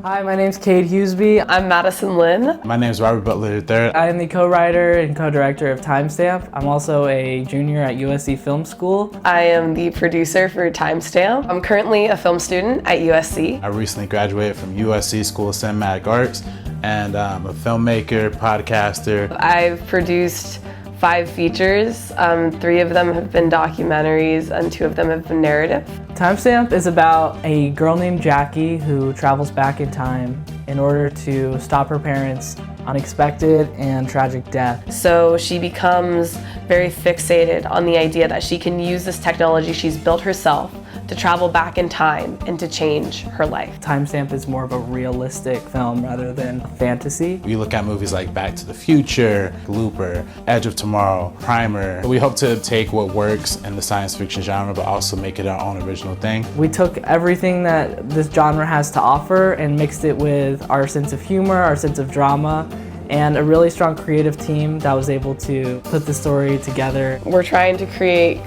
Hi, my name's Cade Hughesby. I'm Madison Lynn. My name is Robert Butler III. I am the co-writer and co-director of Timestamp. I'm also a junior at USC Film School. I am the producer for Timestamp. I'm currently a film student at USC. I recently graduated from USC School of Cinematic Arts, and I'm a filmmaker, podcaster. I've produced 5 features. 3 of them have been documentaries and 2 of them have been narrative. Timestamp is about a girl named Jackie who travels back in time in order to stop her parents' unexpected and tragic death. So she becomes very fixated on the idea that she can use this technology she's built herself to travel back in time and to change her life. Timestamp is more of a realistic film rather than a fantasy. We look at movies like Back to the Future, Looper, Edge of Tomorrow, Primer. We hope to take what works in the science fiction genre but also make it our own original thing. We took everything that this genre has to offer and mixed it with our sense of humor, our sense of drama, and a really strong creative team that was able to put the story together. We're trying to create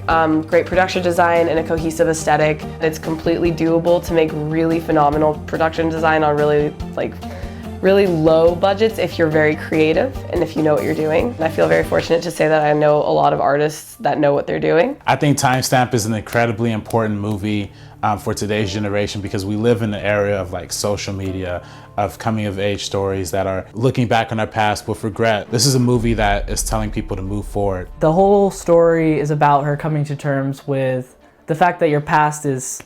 great production design and a cohesive aesthetic. It's completely doable to make really phenomenal production design on really low budgets if you're very creative and if you know what you're doing. And I feel very fortunate to say that I know a lot of artists that know what they're doing. I think Timestamp is an incredibly important movie for today's generation because we live in the era of like social media, of coming of age stories that are looking back on our past with regret. This is a movie that is telling people to move forward. The whole story is about her coming to terms with the fact that your past is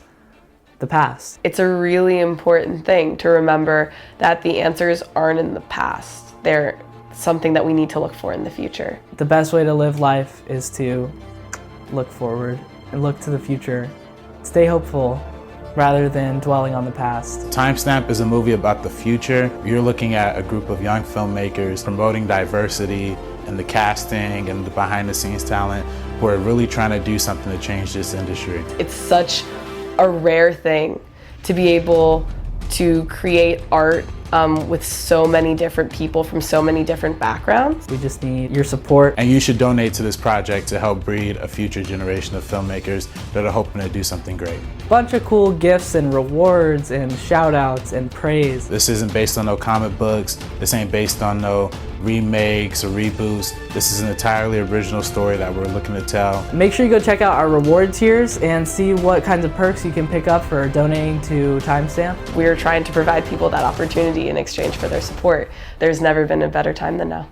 the past. It's a really important thing to remember that the answers aren't in the past. They're something that we need to look for in the future. The best way to live life is to look forward and look to the future. Stay hopeful rather than dwelling on the past. Timestamp is a movie about the future. You're looking at a group of young filmmakers promoting diversity and the casting and the behind the scenes talent who are really trying to do something to change this industry. It's such a rare thing to be able to create art with so many different people from so many different backgrounds. We just need your support. And you should donate to this project to help breed a future generation of filmmakers that are hoping to do something great. Bunch of cool gifts and rewards and shout outs and praise. This isn't based on no comic books. This ain't based on no remakes or reboots. This is an entirely original story that we're looking to tell. Make sure you go check out our reward tiers and see what kinds of perks you can pick up for donating to Timestamp. We're trying to provide people that opportunity in exchange for their support. There's never been a better time than now.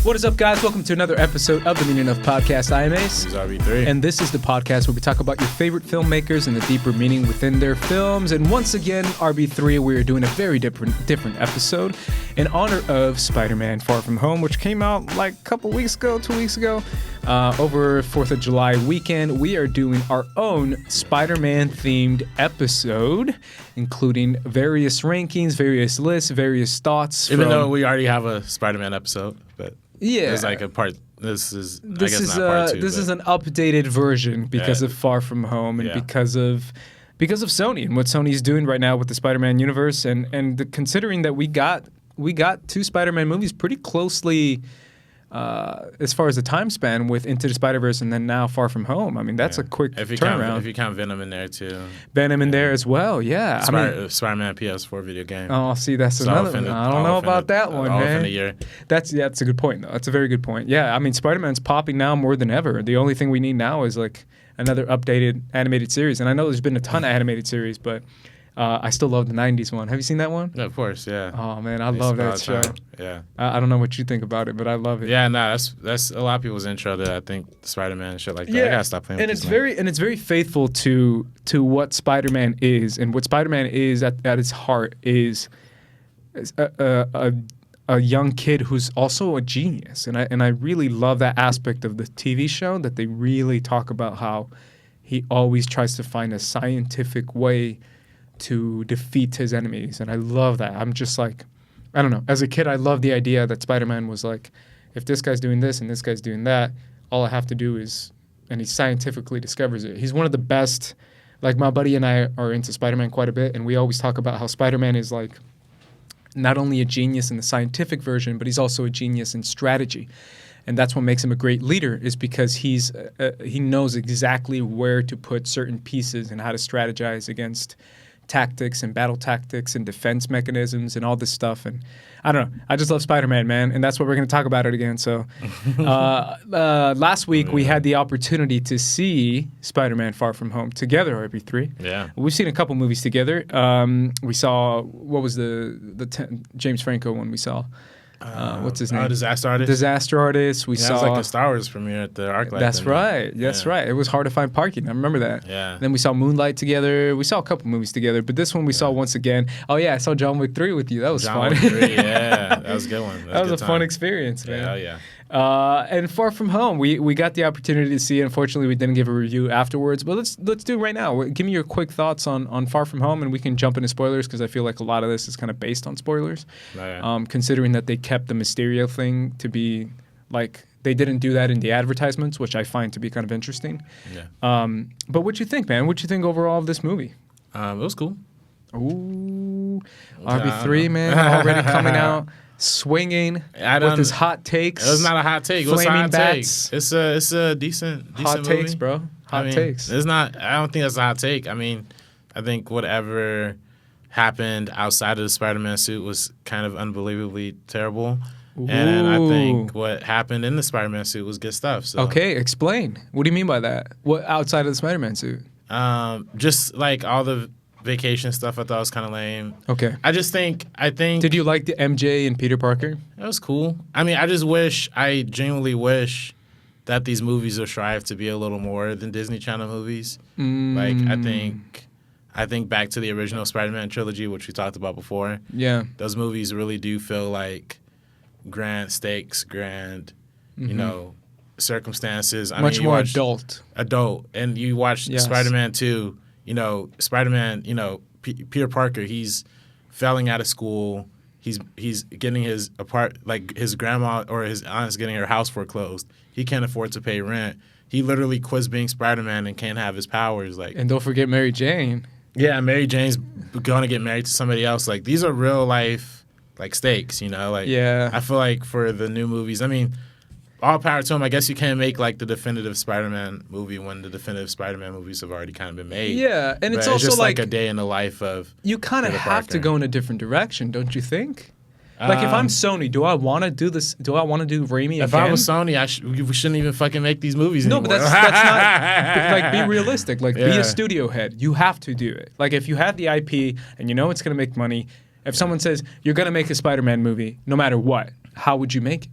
What is up, guys? Welcome to another episode of the Meaning Of Podcast. I am Ace. This is RB3. And this is the podcast where we talk about your favorite filmmakers and the deeper meaning within their films. And once again, RB3, we are doing a very different episode in honor of Spider-Man Far From Home, which came out like a couple weeks ago, 2 weeks ago. Over 4th of July weekend, we are doing our own Spider-Man themed episode, including various rankings, various lists, various thoughts. Even though we already have a Spider-Man episode, but yeah, there's like a part. This is not part 2. This is an updated version because of Far From Home and because of Sony and what Sony's doing right now with the Spider-Man universe and considering that we got 2 Spider-Man movies pretty closely. As far as the time span with Into the Spider-Verse and then now Far From Home. I mean, that's a quick turnaround. If you count Venom in there, too. Venom in there as well, yeah. Spider-Man PS4 video game. Oh, see, that's another one. I don't know about that one, all man. within a year. That's a good point, though. That's a very good point. Yeah, I mean, Spider-Man's popping now more than ever. The only thing we need now is, like, another updated animated series. And I know there's been a ton of animated series, but I still love the 90s one. Have you seen that one? Yeah, of course, yeah. Oh, man, I love that show. Yeah. I don't know what you think about it, but I love it. Yeah, no, that's a lot of people's intro to, I think, Spider-Man and shit like that. Yeah. I gotta stop playing with it's very faithful to what Spider-Man is, and what Spider-Man is at its heart is a young kid who's also a genius, and I really love that aspect of the TV show, that they really talk about how he always tries to find a scientific way to defeat his enemies, and I love that. I'm just like, I don't know. As a kid, I loved the idea that Spider-Man was like, if this guy's doing this and this guy's doing that, all I have to do is, and he scientifically discovers it. He's one of the best. Like, my buddy and I are into Spider-Man quite a bit, and we always talk about how Spider-Man is like not only a genius in the scientific version, but he's also a genius in strategy. And that's what makes him a great leader, is because he knows exactly where to put certain pieces and how to strategize against tactics and battle tactics and defense mechanisms and all this stuff. And I don't know. I just love Spider-Man, man. And that's what we're going to talk about it again. So last week we had the opportunity to see Spider-Man Far From Home together, RB3. Yeah. We've seen a couple movies together. We saw, what was the James Franco one we saw? What's his name? Disaster Artist. Disaster Artist. We saw. It was like a Star Wars premiere at the ArcLight. That's right. That's right. It was hard to find parking. I remember that. Yeah. Then we saw Moonlight together. We saw a couple movies together, but this one we saw once again. Oh yeah, I saw John Wick 3 with you. That was fun. John Wick 3, yeah, that was a good one. That was a fun experience, man. Yeah, yeah. And Far From Home, we got the opportunity to see it. Unfortunately, we didn't give a review afterwards, but let's do it right now. Give me your quick thoughts on Far From Home, and we can jump into spoilers because I feel like a lot of this is kind of based on spoilers. Oh, yeah. Considering that they kept the Mysterio thing to be like they didn't do that in the advertisements, which I find to be kind of interesting. Yeah. But what you think, man? What you think overall of this movie? It was cool. Ooh, RB3, man, already coming out. Swinging with his hot takes. It was not a hot take. It was a hot bats. take. It's a decent hot movie. Takes, bro. Hot takes. It's not. I don't think that's a hot take. I mean, I think whatever happened outside of the Spider-Man suit was kind of unbelievably terrible. Ooh. And I think what happened in the Spider-Man suit was good stuff. So. Okay, explain. What do you mean by that? What outside of the Spider-Man suit? Just like all the vacation stuff I thought was kind of lame. Okay. I think. Did you like the MJ and Peter Parker? It was cool. I mean, I genuinely wish that these movies will strive to be a little more than Disney Channel movies. Like, I think back to the original Spider-Man trilogy, which we talked about before. Yeah. Those movies really do feel like grand stakes, you know, circumstances. Much more adult. And you watch Spider-Man 2, you know, Spider-Man, you know, Peter Parker, he's failing out of school. He's getting his his grandma or his aunt's getting her house foreclosed. He can't afford to pay rent. He literally quits being Spider-Man and can't have his powers. Like, and don't forget Mary Jane. Yeah, Mary Jane's going to get married to somebody else. Like, these are real life like stakes, you know? Like, yeah. I feel like for the new movies, I mean, all power to him. I guess you can't make like the definitive Spider-Man movie when the definitive Spider-Man movies have already kind of been made. Yeah, and it's also just like a day in the life of you kind of have to go in a different direction, don't you think? Like if I'm Sony, do I want to do this? Do I want to do Raimi again? If I was Sony, we shouldn't even fucking make these movies anymore. No, but that's not like be realistic. Like be a studio head. You have to do it. Like if you have the IP and you know it's gonna make money, if someone says you're gonna make a Spider-Man movie, no matter what, how would you make it?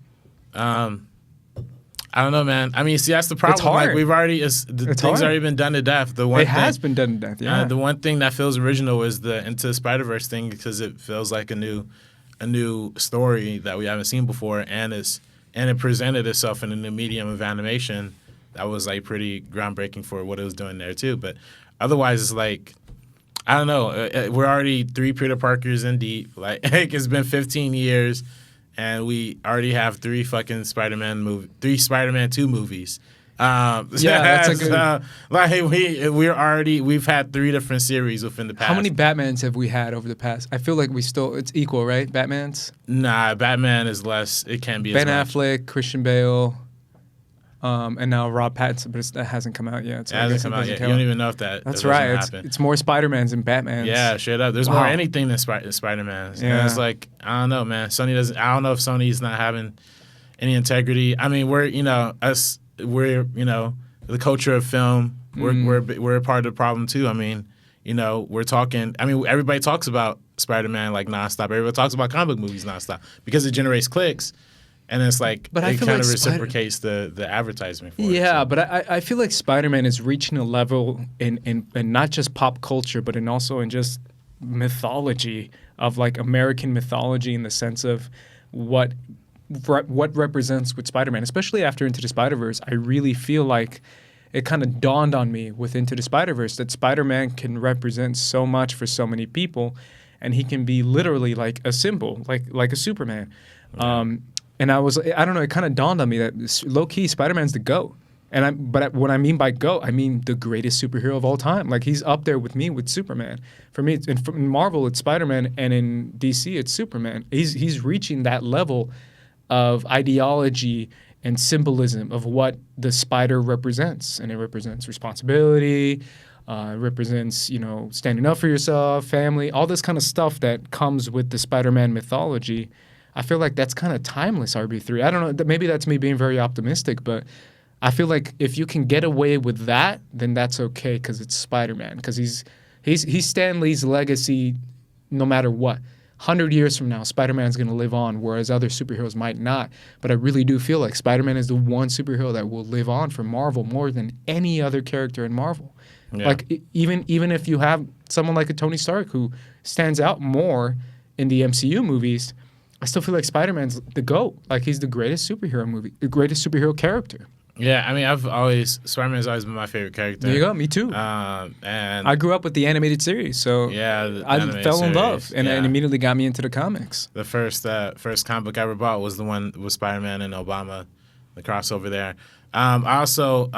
I don't know, man. I mean, see, that's the problem. It's hard. Like, we've already, things already been done to death. It has been done to death, yeah. The one thing that feels original is the Into the Spider-Verse thing because it feels like a new story that we haven't seen before, and it presented itself in a new medium of animation that was like pretty groundbreaking for what it was doing there too. But otherwise, it's like, I don't know. We're already 3 Peter Parkers in deep. Like it's been 15 years. And we already have 3 fucking Spider-Man 2 movies. Yeah, that's a good. We've had 3 different series within the past. How many Batmans have we had over the past? I feel like it's equal, right? Batmans. Nah, Batman is less. It can't be. Ben as much. Affleck, Christian Bale, and now Rob Pattinson, but that hasn't come out yet. So it hasn't come out yet. You don't even know if that. That's that right. It's more Spider-Mans than Batmans. Yeah, straight up. There's more anything than Spider-Mans. Yeah. And it's like, I don't know, man. Sony doesn't. I don't know if Sony's not having any integrity. I mean, we're the culture of film. We're a part of the problem too. I mean, we're talking. I mean, everybody talks about Spider-Man like nonstop. Everybody talks about comic book movies nonstop because it generates clicks. And it's like, but it kind of reciprocates the advertisement for it. Yeah, So. but I feel like Spider-Man is reaching a level in not just pop culture, but also in just mythology of like American mythology in the sense of what represents with Spider-Man, especially after Into the Spider-Verse. I really feel like it kind of dawned on me with Into the Spider-Verse that Spider-Man can represent so much for so many people, and he can be literally like a symbol, like a Superman. Okay. And I don't know, it kind of dawned on me that low-key Spider-Man's the GOAT. But what I mean by GOAT, I mean the greatest superhero of all time. Like, he's up there with me with Superman. For me, in Marvel, it's Spider-Man, and in DC, it's Superman. He's reaching that level of ideology and symbolism of what the spider represents. And it represents responsibility, it represents, standing up for yourself, family, all this kind of stuff that comes with the Spider-Man mythology. I feel like that's kind of timeless, RB3. I don't know, maybe that's me being very optimistic, but I feel like if you can get away with that, then that's okay, because it's Spider-Man, because he's Stan Lee's legacy no matter what. 100 years from now, Spider-Man's going to live on, whereas other superheroes might not. But I really do feel like Spider-Man is the one superhero that will live on for Marvel more than any other character in Marvel. Yeah. Like, even if you have someone like a Tony Stark who stands out more in the MCU movies, I still feel like Spider-Man's the GOAT. Like, he's the greatest superhero character. Yeah, I mean, Spider-Man's always been my favorite character. There you go, me too. And I grew up with the animated series, so yeah, I fell in love, and it immediately got me into the comics. The first comic book I ever bought was the one with Spider-Man and Obama, the crossover there. I also,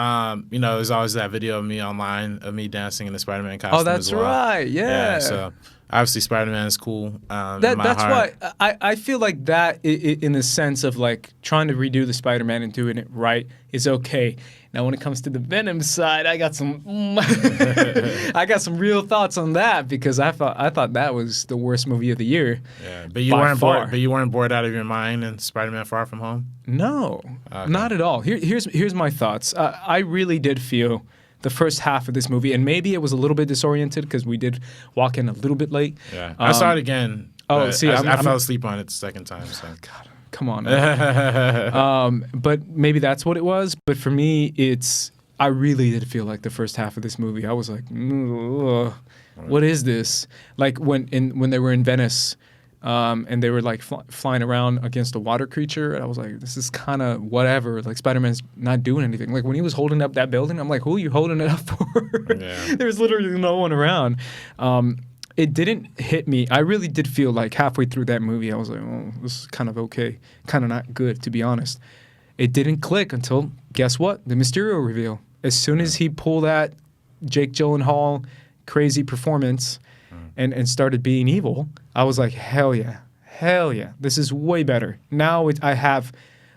there's always that video of me online of me dancing in the Spider-Man costume. Oh, that's as well. right, yeah. So obviously Spider-Man is cool. That's why I feel like that, in the sense of like trying to redo the Spider-Man and doing it right, is okay. Now, when it comes to the Venom side, I got some real thoughts on that, because I thought that was the worst movie of the year. Yeah, but you weren't bored. But you weren't bored out of your mind in Spider-Man: Far From Home. No, not at all. Here's my thoughts. I really did feel the first half of this movie, and maybe it was a little bit disoriented because we did walk in a little bit late. Yeah, I saw it again. Oh, see, I fell asleep on it the second time. So. God, come on. But maybe that's what it was. But for me, I really did feel like the first half of this movie, I was like, what is this? Like when they were in Venice, and they were like flying around against a water creature, and I was like, this is kind of whatever. Like, Spider-Man's not doing anything. Like, when he was holding up that building, I'm like, who are you holding it up for? Yeah. There was literally no one around. It didn't hit me. I really did feel like halfway through that movie, I was like, oh, this is kind of okay. Kind of not good, to be honest. It didn't click until, guess what? The Mysterio reveal. As soon as he pulled that Jake Gyllenhaal crazy performance and started being evil, I was like, hell yeah. This is way better. Now I have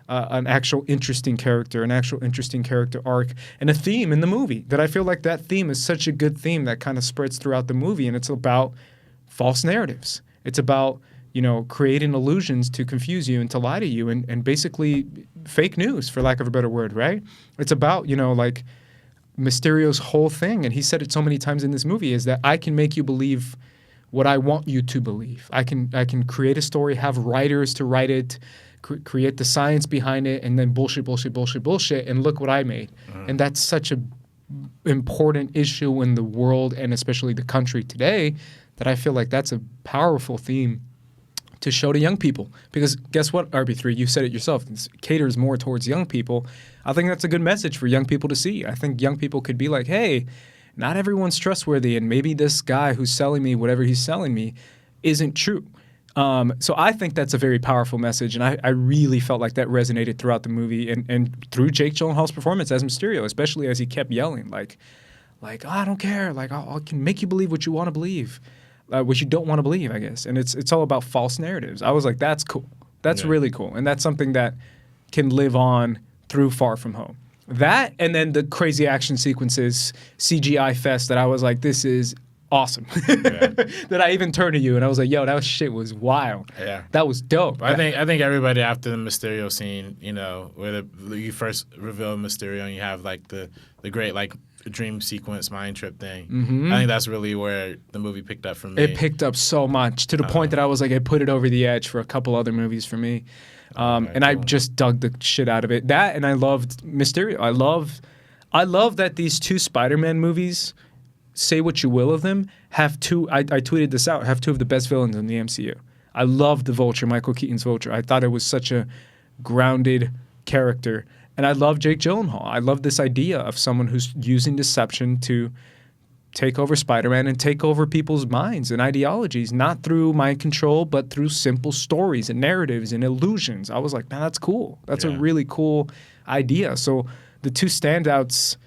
an actual interesting character arc, and a theme in the movie that I feel like that theme is such a good theme that kind of spreads throughout the movie, and it's about false narratives. It's about, creating illusions to confuse you and to lie to you, and basically fake news, for lack of a better word, right? It's about, like Mysterio's whole thing, and he said it so many times in this movie, is that I can make you believe what I want you to believe. I can create a story, have writers to write it, create the science behind it, and then bullshit, and look what I made. And that's such a important issue in the world, and especially the country today, that I feel like that's a powerful theme to show to young people. Because guess what, RB3, you said it yourself, it caters more towards young people. I think that's a good message for young people to see. I think young people could be like, hey, not everyone's trustworthy, and maybe this guy who's selling me whatever he's selling me isn't true. So I think that's a very powerful message, and I really felt like that resonated throughout the movie and through Jake Gyllenhaal's performance as Mysterio, especially as he kept yelling, like oh, I don't care, like I can make you believe what you want to believe, what you don't want to believe, I guess. And it's all about false narratives. I was like, that's cool. That's really cool, and that's something that can live on through Far From Home. That, and then the crazy action sequences, CGI fest, that I was like, this is awesome. That I even turned to you and I was like, yo, that shit was wild. Yeah. That was dope. I think everybody after the Mysterio scene, where you first reveal Mysterio and you have like the great like dream sequence mind trip thing. I think that's really where the movie picked up for me. It picked up so much to the point that I was like, it put it over the edge for a couple other movies for me. And I just dug the shit out of it. That, and I loved Mysterio. I love that these two Spider-Man movies, say what you will of them, have two, I tweeted this out, have two of the best villains in the MCU. I love the Vulture, Michael Keaton's Vulture. I thought it was such a grounded character. And I love Jake Gyllenhaal. I love this idea of someone who's using deception to take over Spider-Man and take over people's minds and ideologies, not through mind control, but through simple stories and narratives and illusions. I was like, man, that's cool. That's a really cool idea. So the two standouts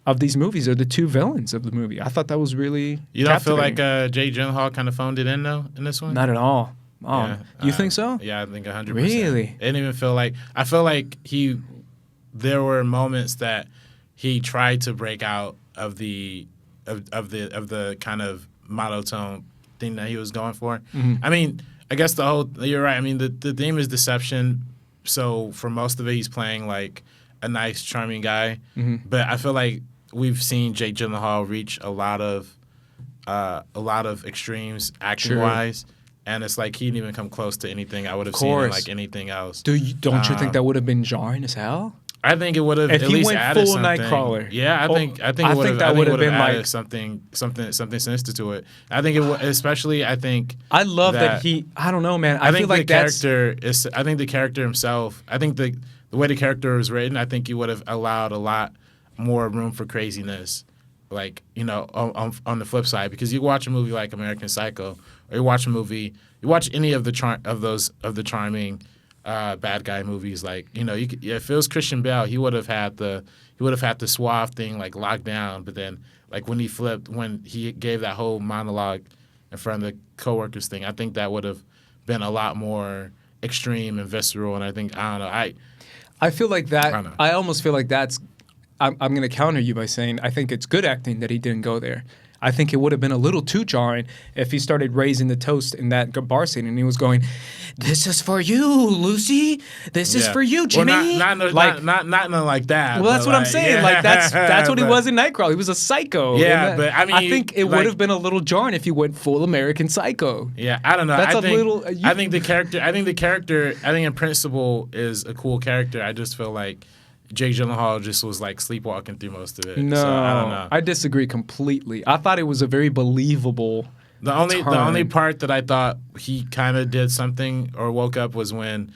of these movies are the two villains of the movie. I thought that was really You don't feel like captivating. Jake Gyllenhaal kind of phoned it in though in this one? Not at all. Oh, Yeah, you think so? Yeah, I think 100%. Really? It didn't even feel like. I feel like there were moments that he tried to break out of the kind of monotone thing that he was going for. Mm-hmm. I mean, I guess you're right. I mean, the theme is deception. So for most of it, he's playing like a nice, charming guy. Mm-hmm. But I feel like we've seen Jake Gyllenhaal reach a lot of extremes acting wise. And it's like he didn't even come close to anything I would have seen in like anything else. Don't you think that would have been jarring as hell? I think it would have If at he least went added full something. Nightcrawler. Yeah, I think I it think would have. that would have been added like something sinister to it. I think it would, especially. I think I love that he. I don't know, man. I think feel like the that's character is. I think the character himself. I think the way the character was written. I think he would have allowed a lot more room for craziness. Like on the flip side, because you watch a movie like American Psycho, or you watch any of the charming bad guy movies. Like if it was Christian Bale, he would have had the suave thing like locked down. But then like when he gave that whole monologue in front of the coworkers thing, I think that would have been a lot more extreme and visceral. And I think I feel like that. I don't know. I almost feel like that's. I'm going to counter you by saying I think it's good acting that he didn't go there. I think it would have been a little too jarring if he started raising the toast in that bar scene and he was going, "This is for you, Lucy. This is for you, Jimmy." Well, not like that. Well, that's what I'm saying. Yeah. Like that's what he was in Nightcrawler. He was a psycho. Yeah, but I mean, I think it would have been a little jarring if he went full American Psycho. Yeah, I don't know. That's I think the character in principle is a cool character. I just feel like Jake Gyllenhaal just was like sleepwalking through most of it. No, so, I don't know. I disagree completely. I thought it was a very believable. The only part that I thought he kind of did something or woke up was when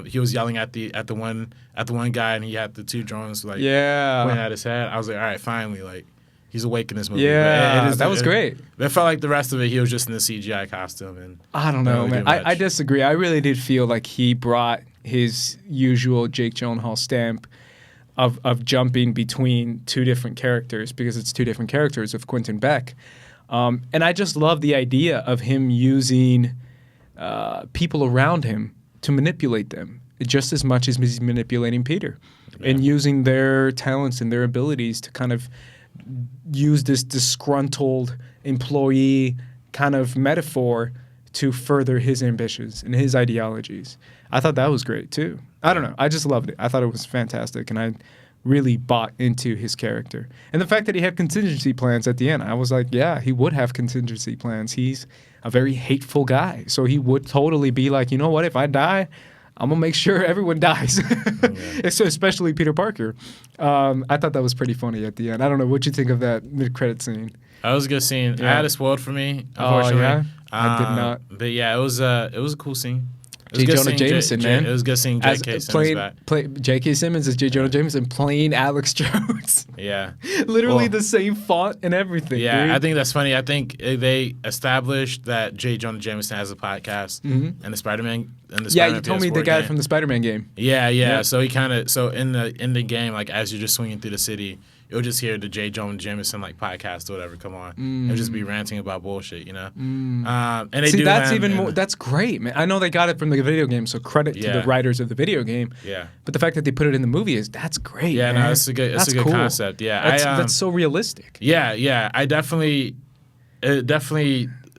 he was yelling at the one guy and he had the two drones like pointing at his head. I was like, all right, finally, like he's awake in this movie. Yeah, that was great. It felt like the rest of it, he was just in the CGI costume. And I don't know, really man. I disagree. I really did feel like he brought his usual Jake Gyllenhaal stamp of jumping between two different characters because it's two different characters of Quentin Beck. And I just love the idea of him using people around him to manipulate them just as much as he's manipulating Peter and using their talents and their abilities to kind of use this disgruntled employee kind of metaphor to further his ambitions and his ideologies. I thought that was great too. I don't know. I just loved it. I thought it was fantastic, and I really bought into his character. And the fact that he had contingency plans at the end, I was like, yeah, he would have contingency plans. He's a very hateful guy, so he would totally be like, you know what, if I die, I'm going to make sure everyone dies, so especially Peter Parker. I thought that was pretty funny at the end. I don't know. What you think of that mid-credit scene? That was a good scene. Yeah. I had it spoiled for me, unfortunately. Oh, yeah? I did not. But yeah, it was a cool scene. J. Jonah Jameson, man. It was good seeing J.K. Simmons back. J.K. Simmons as J. Jonah Jameson playing Alex Jones. Yeah. Literally the same font and everything. Yeah, dude. I think that's funny. I think they established that J. Jonah Jameson has a podcast and the Spider-Man you told me the PS4 guy game. from the Spider-Man game. Yeah. Yep. So he in the game, like as you're just swinging through the city, you'll just hear the J. Jonah Jameson like podcast or whatever come on. He'll just be ranting about bullshit, you know. And they do that's that even in- more. That's great, man. I know they got it from the video game, so credit to the writers of the video game. Yeah. But the fact that they put it in the movie that's great. Yeah, man. no, it's a good cool. concept. Yeah, that's so realistic. Yeah. It definitely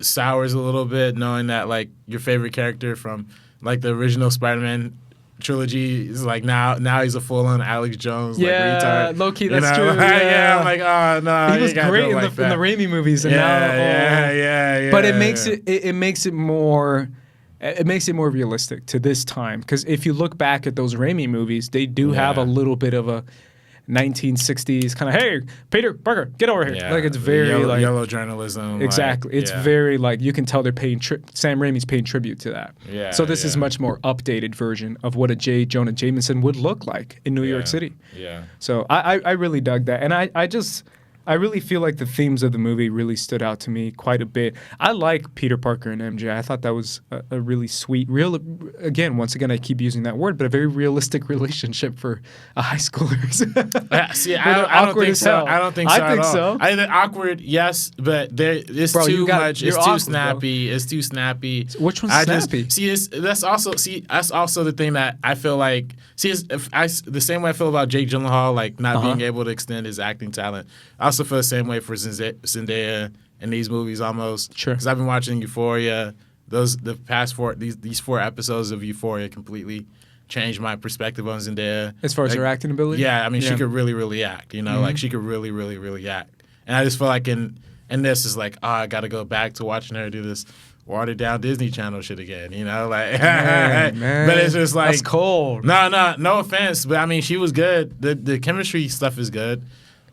sours a little bit knowing that like your favorite character from like the original Spider-Man trilogy is like now he's a full-on Alex Jones retard. Low key, that's true. Yeah, I'm like, oh no, he was great in the Raimi movies, and yeah. But it makes it more realistic to this time because if you look back at those Raimi movies, they do have a little bit of a 1960s kind of, hey, Peter Parker, get over here. Yeah. Like it's very yellow journalism. Exactly. It's very like you can tell they're paying Sam Raimi's paying tribute to that. Yeah. So this is much more updated version of what a J. Jonah Jameson would look like in New York City. Yeah. So I really dug that, and I just I really feel like the themes of the movie really stood out to me quite a bit. I like Peter Parker and MJ. I thought that was a really sweet, once again, I keep using that word, but a very realistic relationship for high schoolers. See, I don't think so. I don't think so. I think so. I think awkward, yes, but it's too much. It's too snappy. Bro. It's too snappy. Which one's snappy? That's also the thing that I feel like. The same way I feel about Jake Gyllenhaal, like not being able to extend his acting talent. I also feel the same way for Zendaya in these movies almost. Sure. Because I've been watching Euphoria. The past these 4 episodes of Euphoria completely changed my perspective on Zendaya. As far as her acting ability? Yeah, I mean, she could really, really act. You know, like she could really, really, really act. And I just feel like in this is like, I got to go back to watching her do this watered down Disney Channel shit again, you know, like, man. But it's just like, that's cold. No offense, but I mean, she was good. The chemistry stuff is good.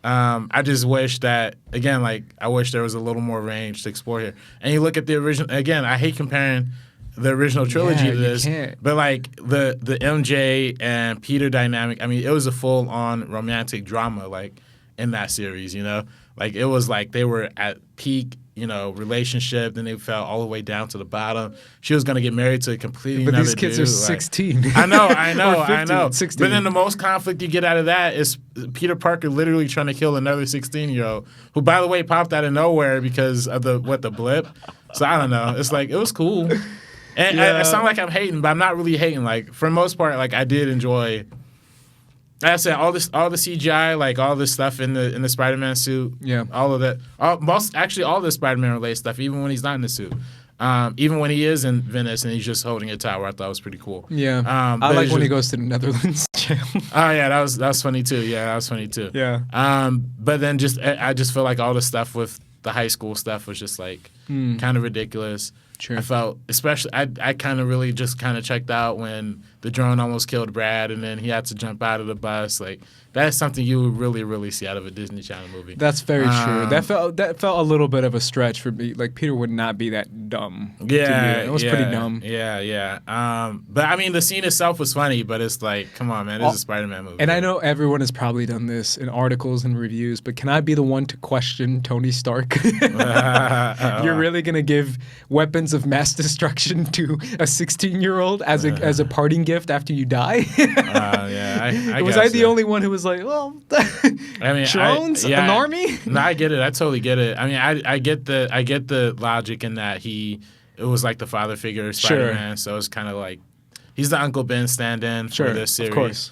I just wish that, again, like, I wish there was a little more range to explore here. And you look at the original, again, I hate comparing the original trilogy to this, but like the MJ and Peter dynamic, I mean, it was a full on romantic drama, like, in that series, you know, like it was like they were at peak, you know, relationship, then they fell all the way down to the bottom. She was gonna get married to a completely another dude. But these kids are 16. I know, 15, I know. 16. But then the most conflict you get out of that is Peter Parker literally trying to kill another 16-year-old, who, by the way, popped out of nowhere because of the blip. So I don't know. It's like, it was cool. And I sound like I'm hating, but I'm not really hating. Like, for the most part, like, I did enjoy. Like I said, all the CGI, like all this stuff in the Spider-Man suit, all of that, all the Spider-Man related stuff, even when he's not in the suit, even when he is in Venice and he's just holding a tower, I thought was pretty cool. Yeah, I like when he goes to the Netherlands jail. Oh yeah, that was funny too. Yeah, that was funny too. Yeah. But then I just feel like all the stuff with the high school stuff was just like kind of ridiculous. Sure. I felt, especially, I kind of really just kind of checked out when the drone almost killed Brad and then he had to jump out of the bus. Like, that's something you would really, really see out of a Disney Channel movie. That's very true. That felt a little bit of a stretch for me. Like, Peter would not be that dumb. Yeah. It was pretty dumb. Yeah. But, I mean, the scene itself was funny, but it's like, come on, man, this is a Spider-Man movie. And I know everyone has probably done this in articles and reviews, but can I be the one to question Tony Stark? You're really going to give weapons of mass destruction to a 16-year-old as a parting gift after you die? I was guess I the only one who was like, well, I mean, drones, an army? No, I get it. I totally get it. I mean, I get the logic in that it was like the father figure of Spider-Man, so it's kind of like he's the Uncle Ben stand-in for this series. Of course.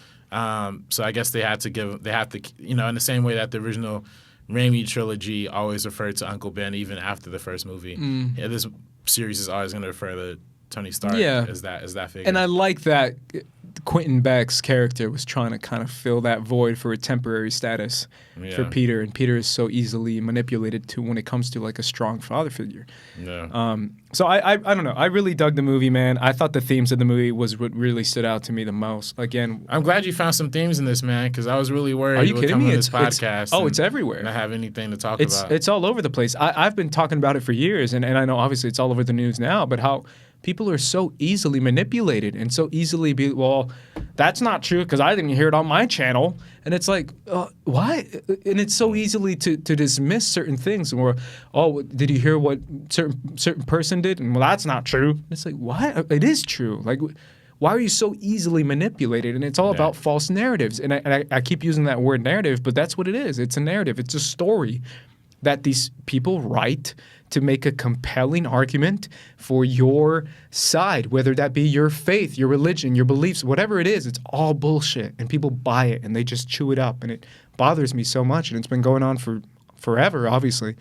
So I guess they have to, you know, in the same way that the original Raimi trilogy always referred to Uncle Ben even after the first movie. Yeah, this series is always going to refer to Tony Stark as that figure. And I like that Quentin Beck's character was trying to kind of fill that void for a temporary status for Peter, and Peter is so easily manipulated to when it comes to like a strong father figure. Yeah. So I don't know. I really dug the movie, man. I thought the themes of the movie was what really stood out to me the most. Again, I'm glad you found some themes in this, man, because I was really worried. Are you kidding me? This podcast. It's everywhere. Not have anything to talk about. It's all over the place. I've been talking about it for years, and I know obviously it's all over the news now, but how people are so easily manipulated and so easily that's not true because I didn't hear it on my channel. And it's like, why? And it's so easily to dismiss certain things. Or, did you hear what certain person did? And, well, that's not true. And it's like, what? It is true. Like, why are you so easily manipulated? And it's all about false narratives. And I keep using that word narrative, but that's what it is. It's a narrative. It's a story that these people write to make a compelling argument for your side, whether that be your faith, your religion, your beliefs, whatever it is. It's all bullshit, and people buy it, and they just chew it up, and it bothers me so much, and it's been going on for forever, obviously.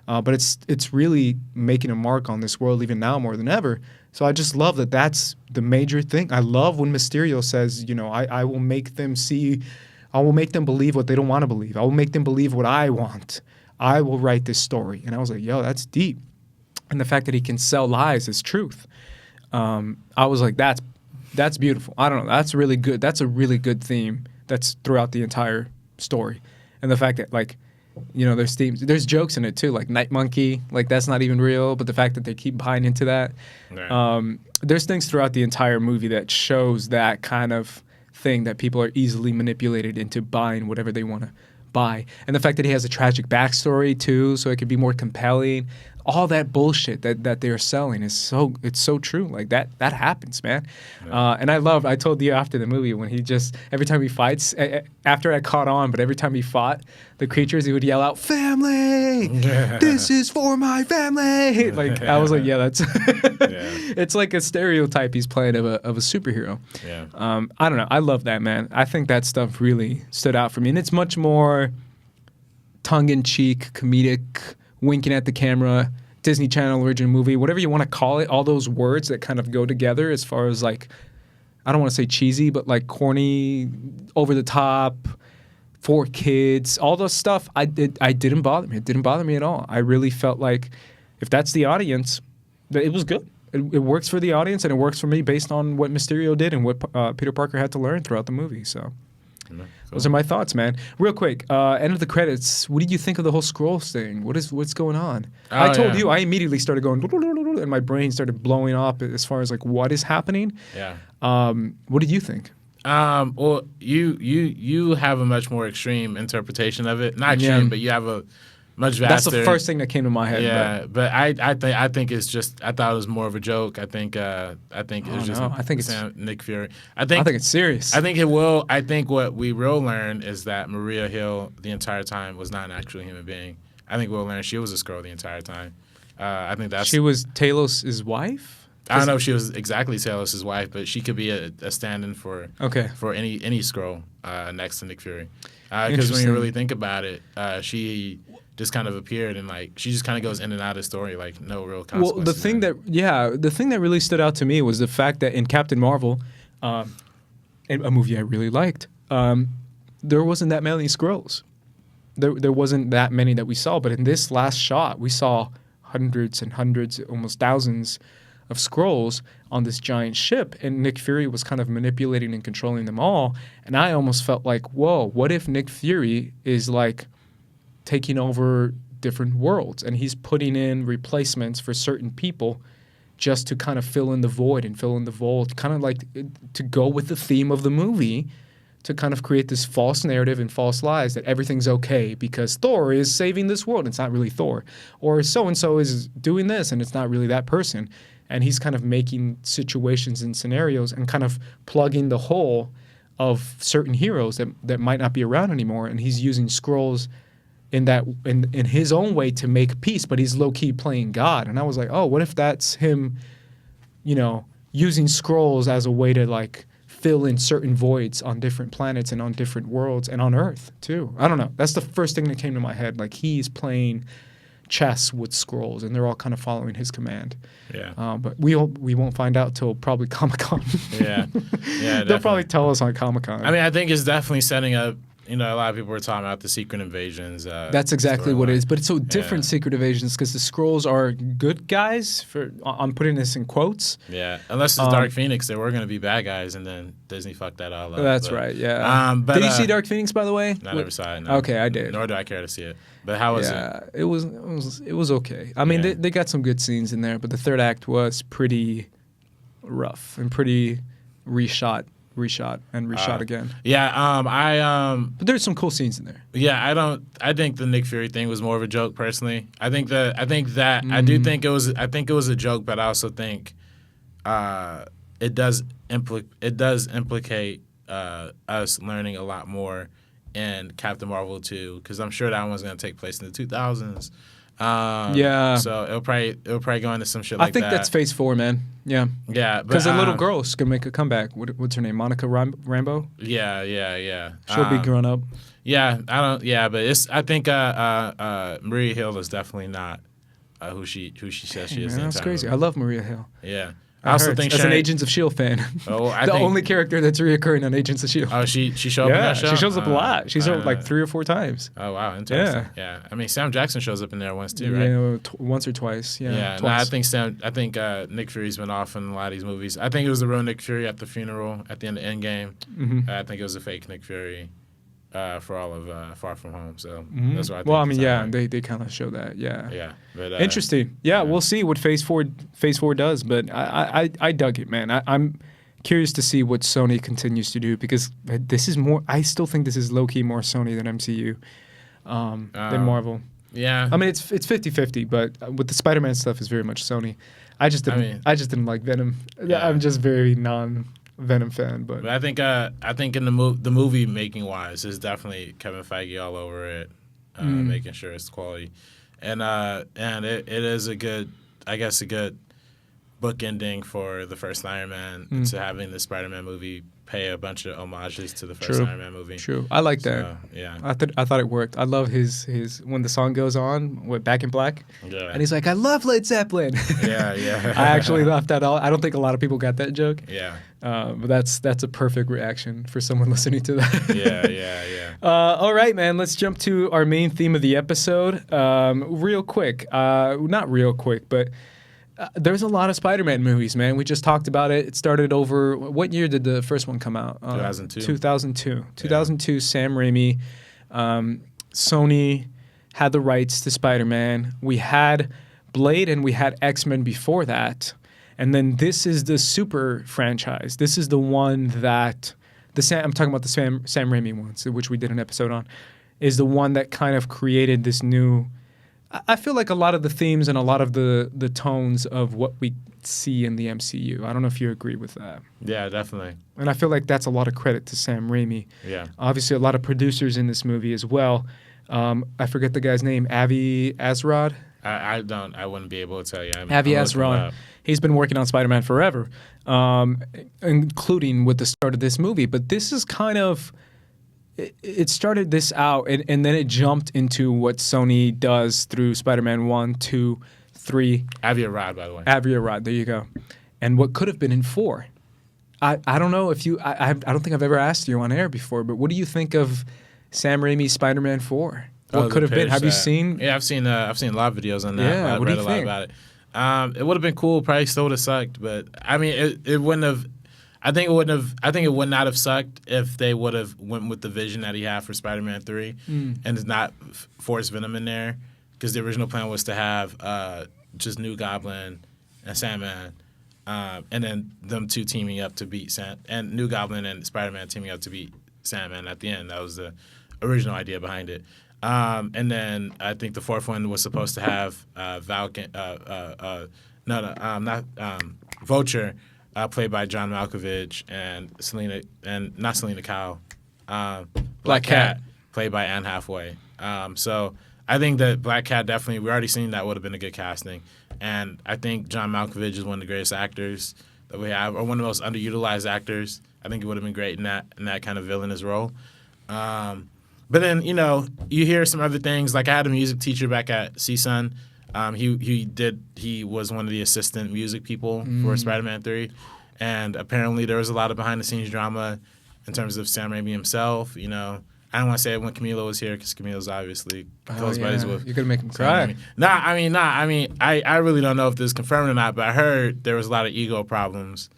But it's really making a mark on this world even now more than ever. So I just love that that's the major thing. I love when Mysterio says, you know, I will make them believe what they don't want to believe. I will make them believe what I want. I will write this story. And I was like, yo, that's deep. And the fact that he can sell lies is truth. I was like, that's beautiful. I don't know. That's really good. That's a really good theme that's throughout the entire story. And the fact that, like, you know, there's themes, there's jokes in it too, like Night Monkey, like that's not even real, but the fact that they keep buying into that. Right. There's things throughout the entire movie that shows that kind of thing, that people are easily manipulated into buying whatever they want to buy. And the fact that he has a tragic backstory too, so it could be more compelling. All that bullshit that they're selling is so true. Like that happens, man. Yeah. And I told you after the movie when he just every time he fights, after I caught on, but every time he fought the creatures, he would yell out, "Family! This is for my family!" Like I was like, yeah, that's it's like a stereotype he's playing of a superhero. Yeah. I don't know. I love that, man. I think that stuff really stood out for me, and it's much more tongue-in-cheek, comedic, winking at the camera, Disney Channel original movie, whatever you want to call it, all those words that kind of go together as far as like, I don't want to say cheesy, but like corny, over the top, for kids, all those stuff, I didn't bother me. It didn't bother me at all. I really felt like if that's the audience, that it was good. It works for the audience and it works for me based on what Mysterio did and what Peter Parker had to learn throughout the movie, so. Cool. Those are my thoughts, man. Real quick, end of the credits. What did you think of the whole Skrulls thing? What's going on? I told you, I immediately started going, and my brain started blowing up as far as like what is happening. Yeah. What did you think? Well, you have a much more extreme interpretation of it. Not extreme, but you have a much vaster. That's the first thing that came to my head. Yeah, but I think it's just, I thought it was more of a joke. I think it was just Nick Fury. I think it's serious. I think it will. I think what we will learn is that Maria Hill the entire time was not an actual human being. I think we'll learn she was a Skrull the entire time. I think she was Talos' wife. I don't know if she was exactly Talos' wife, but she could be a stand-in for any Skrull next to Nick Fury. Because when you really think about it, she just kind of appeared and like she just kind of goes in and out of the story, like no real consequences. Well, the thing that really stood out to me was the fact that in Captain Marvel, a movie I really liked, there wasn't that many Skrulls. There wasn't that many that we saw, but in this last shot, we saw hundreds and hundreds, almost thousands of Skrulls on this giant ship, and Nick Fury was kind of manipulating and controlling them all. And I almost felt like, whoa, what if Nick Fury is like taking over different worlds and he's putting in replacements for certain people just to kind of fill in the void and fill in the void, kind of like to go with the theme of the movie, to kind of create this false narrative and false lies that everything's okay because Thor is saving this world. It's not really Thor. Or so-and-so is doing this and it's not really that person. And he's kind of making situations and scenarios and kind of plugging the hole of certain heroes that might not be around anymore. And he's using Skrulls in his own way to make peace, but he's low-key playing God. And I was like, oh, what if that's him, using Skrulls as a way to like fill in certain voids on different planets and on different worlds and on Earth too. I don't know. That's the first thing that came to my head. Like he's playing chess with Skrulls and they're all kind of following his command. Yeah. But we won't find out till probably Comic-Con. Yeah. They'll probably tell us on Comic-Con. I mean, I think it's definitely setting up. A lot of people were talking about the secret invasions. That's exactly what it is. But it's so different secret invasions because the Skrulls are good guys. I'm putting this in quotes. Yeah, unless it's Dark Phoenix, they were going to be bad guys, and then Disney fucked that all up. That's right. Yeah. Did you see Dark Phoenix, by the way? I never saw it. No. Okay, I did. Nor do I care to see it. But how was it? It was okay. I mean, they got some good scenes in there, but the third act was pretty rough and pretty reshot again. Yeah, but there's some cool scenes in there. Yeah, I think the Nick Fury thing was more of a joke personally. I think that I do think it was a joke, but I also think it does implicate us learning a lot more in Captain Marvel 2 because I'm sure that one's going to take place in the 2000s. So it'll probably go into some shit like that. I think that's Phase 4, man. Yeah. Yeah. Because the little girl's going to make a comeback. What's her name? Monica Rambeau? Yeah. She'll be grown up. Yeah. But I think Maria Hill is definitely not who she says she is. That's crazy. I love Maria Hill. Yeah. I also think as an Agents of S.H.I.E.L.D. fan, only character that's reoccurring on Agents of S.H.I.E.L.D. Oh, she showed up in that show? She shows up a lot. She's up like 3 or 4 times. Oh, wow. Interesting. Yeah. I mean, Sam Jackson shows up in there once too, right? Yeah, once or twice. Yeah, twice. No, I think Nick Fury's been off in a lot of these movies. I think it was the real Nick Fury at the funeral at the end of Endgame. Mm-hmm. I think it was a fake Nick Fury for all of Far From Home. So that's what I think. Well, I mean, they kind of show that. Yeah. Yeah. But, interesting. Yeah, we'll see what Phase 4 does. But I dug it, man. I'm curious to see what Sony continues to do, because this is more. I still think this is low key more Sony than MCU, than Marvel. Yeah. I mean, it's 50-50, but with the Spider-Man stuff, it's very much Sony. I just didn't like Venom. Yeah. I'm just very non-Venom fan, but I think in the movie making wise, is definitely Kevin Feige all over it, making sure it's quality, and it is a good book ending for the first Iron Man to having the Spider-Man movie pay a bunch of homages to the first Iron Man movie. True, I like that. So, yeah, I thought it worked. I love his when the song goes on with Back in Black, yeah, and he's like, "I love Led Zeppelin." yeah. I actually laughed at all. I don't think a lot of people got that joke. Yeah, but that's a perfect reaction for someone listening to that. yeah. All right, man. Let's jump to our main theme of the episode. Real quick, not real quick, but. There's a lot of Spider-Man movies, man. We just talked about it. It started over... What year did the first one come out? 2002. 2002. 2002, Sam Raimi. Sony had the rights to Spider-Man. We had Blade and we had X-Men before that. And then this is the super franchise. This is the one that... I'm talking about the Sam Raimi ones, which we did an episode on, is the one that kind of created this new... I feel like a lot of the themes and a lot of the tones of what we see in the MCU. I don't know if you agree with that. Yeah, definitely. And I feel like that's a lot of credit to Sam Raimi. Yeah. Obviously, a lot of producers in this movie as well. I forget the guy's name. Avi Azrod? I wouldn't be able to tell you. Avi Azrod. He's been working on Spider-Man forever, including with the start of this movie. But this is kind of... It started this out, and then it jumped into what Sony does through Spider-Man 1, 2, 3. Avi Arad, by the way. Avi Arad, there you go. And what could have been in 4. I don't know if you... I don't think I've ever asked you on air before, but what do you think of Sam Raimi's Spider-Man 4? What could have been? Have you seen... Yeah, I've seen a lot of videos on that. Yeah, I've read a lot about it. It would have been cool. Probably still would have sucked, but I mean, it wouldn't have... I think it would not have sucked if they would have went with the vision that he had for Spider-Man 3 and not force Venom in there, because the original plan was to have just New Goblin and Sandman, and then them two teaming up to beat and New Goblin and Spider-Man teaming up to beat Sandman at the end. That was the original idea behind it. And then I think the fourth one was supposed to have Vulture. Played by John Malkovich, and not Selena Kyle, Black Cat, played by Anne Hathaway. So I think that Black Cat definitely, we already seen that would have been a good casting, and I think John Malkovich is one of the greatest actors that we have, or one of the most underutilized actors. I think it would have been great in that kind of villainous role. But then you hear some other things. Like I had a music teacher back at CSUN. He was one of the assistant music people for Spider-Man 3, and apparently there was a lot of behind the scenes drama in terms of Sam Raimi himself. I don't want to say it when Camilo was here, because Camilo's obviously close buddies with. You're gonna make him cry. I really don't know if this is confirmed or not, but I heard there was a lot of ego problems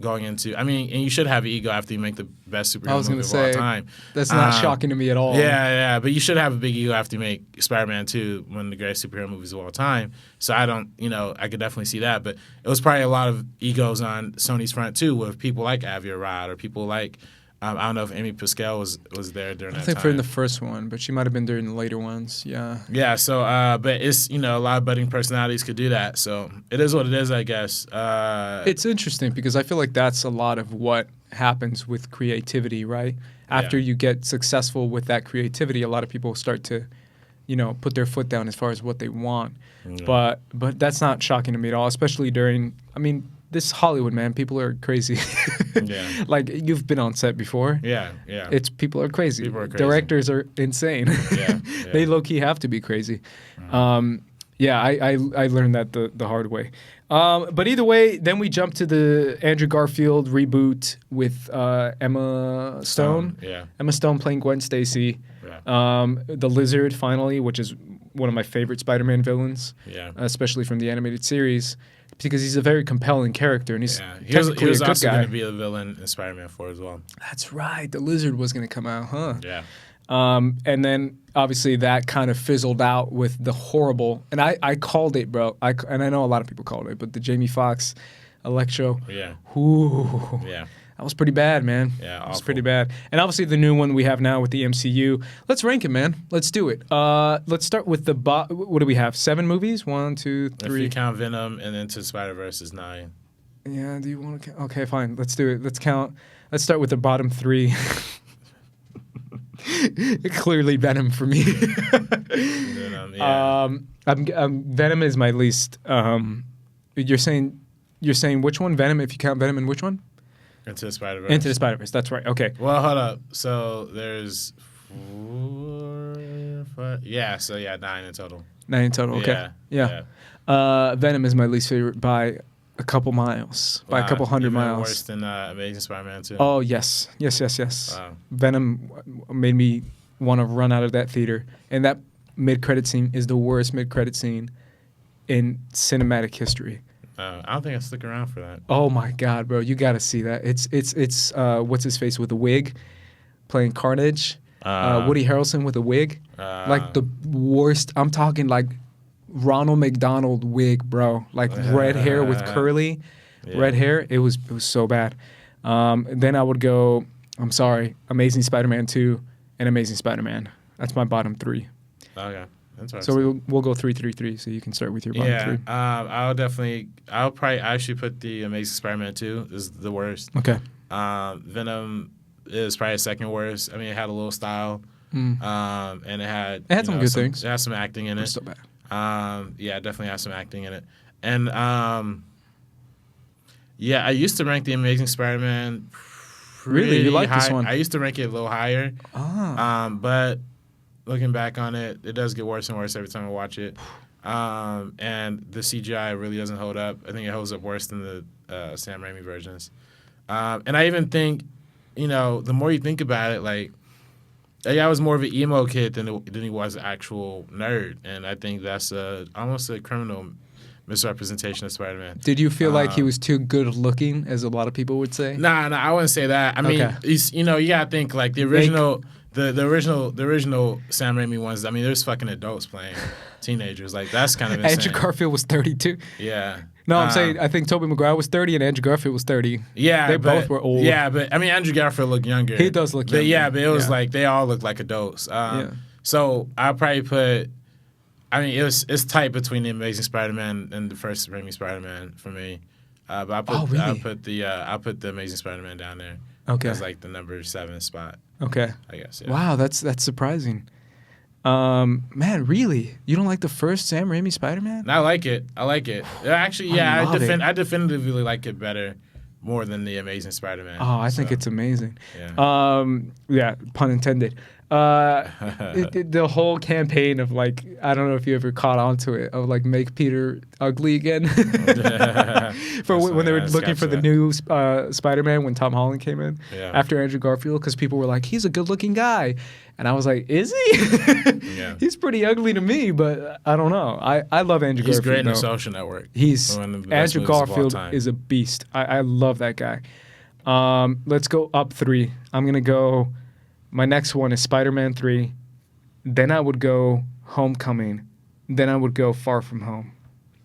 going into. And you should have an ego after you make the best superhero movie of all time. That's not shocking to me at all. Yeah, but you should have a big ego after you make Spider-Man 2, one of the greatest superhero movies of all time. So I could definitely see that. But it was probably a lot of egos on Sony's front too, with people like Avi Arad or people like I don't know if Amy Pascal was there during that time. I think for in the first one, but she might have been during the later ones. Yeah. Yeah. So, but it's a lot of budding personalities could do that. So it is what it is, I guess. It's interesting because I feel like that's a lot of what happens with creativity, right? After you get successful with that creativity, a lot of people start to, put their foot down as far as what they want. Yeah. But that's not shocking to me at all, especially during. This Hollywood, man, people are crazy. Yeah. Like, you've been on set before. Yeah. People are crazy. People are crazy. Directors are insane. Yeah. They low-key have to be crazy. I learned that the hard way. But either way, then we jump to the Andrew Garfield reboot with Emma Stone. Yeah. Emma Stone playing Gwen Stacy. Yeah. The Lizard, finally, which is one of my favorite Spider-Man villains. Yeah. Especially from the animated series. Because he's a very compelling character, and he's he was a also going to be a villain in Spider-Man 4 as well. That's right. The Lizard was going to come out, huh? Yeah. And then, obviously, that kind of fizzled out with the horrible... And I called it, bro. And I know a lot of people called it, but the Jamie Foxx Electro... Yeah. Ooh. Yeah. That was pretty bad, man. Yeah, It was awful. pretty bad. And obviously the new one we have now with the MCU. Let's rank it, man. Let's do it. Let's start with the what do we have? 7 movies? 1, 2, If 3. you count Venom and Into the Spider-Verse is 9. Yeah, do you want to count? Okay, fine. Let's do it. Let's count. Let's start with the bottom 3. Clearly Venom for me. Venom, yeah. Venom is my least. You're saying which one? Venom, if you count Venom, and which one? Into the Spider-Verse. Into the Spider-Verse. That's right. Okay. Well, hold up. So there's 4, 5. Yeah, so yeah, 9 in total. 9 in total. Okay. Yeah. Venom is my least favorite by a couple miles, by a couple hundred even miles. Worse than Amazing Spider-Man 2. Oh yes. Wow. Venom made me want to run out of that theater, and that mid-credit scene is the worst mid-credit scene in cinematic history. I don't think I stick around for that. Oh my God, bro! You gotta see that. It's what's his face with a wig, playing Carnage. Woody Harrelson with a wig, like the worst. I'm talking like Ronald McDonald wig, bro. Like red hair with curly, red hair. It was so bad. Then I would go. I'm sorry, Amazing Spider-Man 2 and Amazing Spider-Man. That's my bottom 3. Okay. So we'll go 3, 3, 3. So you can start with your bottom 3. I'll probably actually put the Amazing Spider-Man 2 is the worst. Okay. Venom is probably second worst. I mean, it had a little style, and it had some good things. It had some acting in it. It's still bad. Yeah, it definitely has some acting in it. And yeah, I used to rank the Amazing Spider-Man. Really, you like high. this one? I used to rank it a little higher. But looking back on it, it does get worse and worse every time I watch it. And the CGI really doesn't hold up. I think it holds up worse than the Sam Raimi versions. And I even think, the more you think about it, like, I was more of an emo kid than he was an actual nerd. And I think that's almost a criminal misrepresentation of Spider-Man. Did you feel like he was too good looking, as a lot of people would say? Nah, I wouldn't say that. I mean, he's, you gotta think like the original, the original Sam Raimi ones. I mean, there's fucking adults playing teenagers. Like that's kind of insane. Andrew Garfield was 32. Yeah. No, I'm saying I think Tobey Maguire was 30 and Andrew Garfield was 30. Yeah, both were old. Yeah, but I mean, Andrew Garfield looked younger. He does look younger. Yeah, but it was like they all looked like adults. So I'll probably put. I mean, it's tight between the Amazing Spider-Man and the first Raimi Spider-Man for me. But I'll put the Amazing Spider-Man down there. Okay. As like the number 7 spot. Okay. I guess. Yeah. Wow, that's surprising. Man, really? You don't like the first Sam Raimi Spider-Man? I like it. Actually, yeah, I I definitively like it better, more than the Amazing Spider-Man. Oh, I think it's amazing. Yeah. Yeah, pun intended. The whole campaign of like, I don't know if you ever caught on to it, of like make Peter ugly again. For when they were looking for the new Spider-Man when Tom Holland came in after Andrew Garfield, because people were like, he's a good-looking guy. And I was like, is he? Yeah. He's pretty ugly to me, but I don't know. I love Andrew Garfield. He's great in though. The Social Network. Andrew Garfield is a beast. I love that guy. Let's go up 3. I'm going to go, my next one is Spider-Man 3. Then I would go Homecoming. Then I would go Far From Home.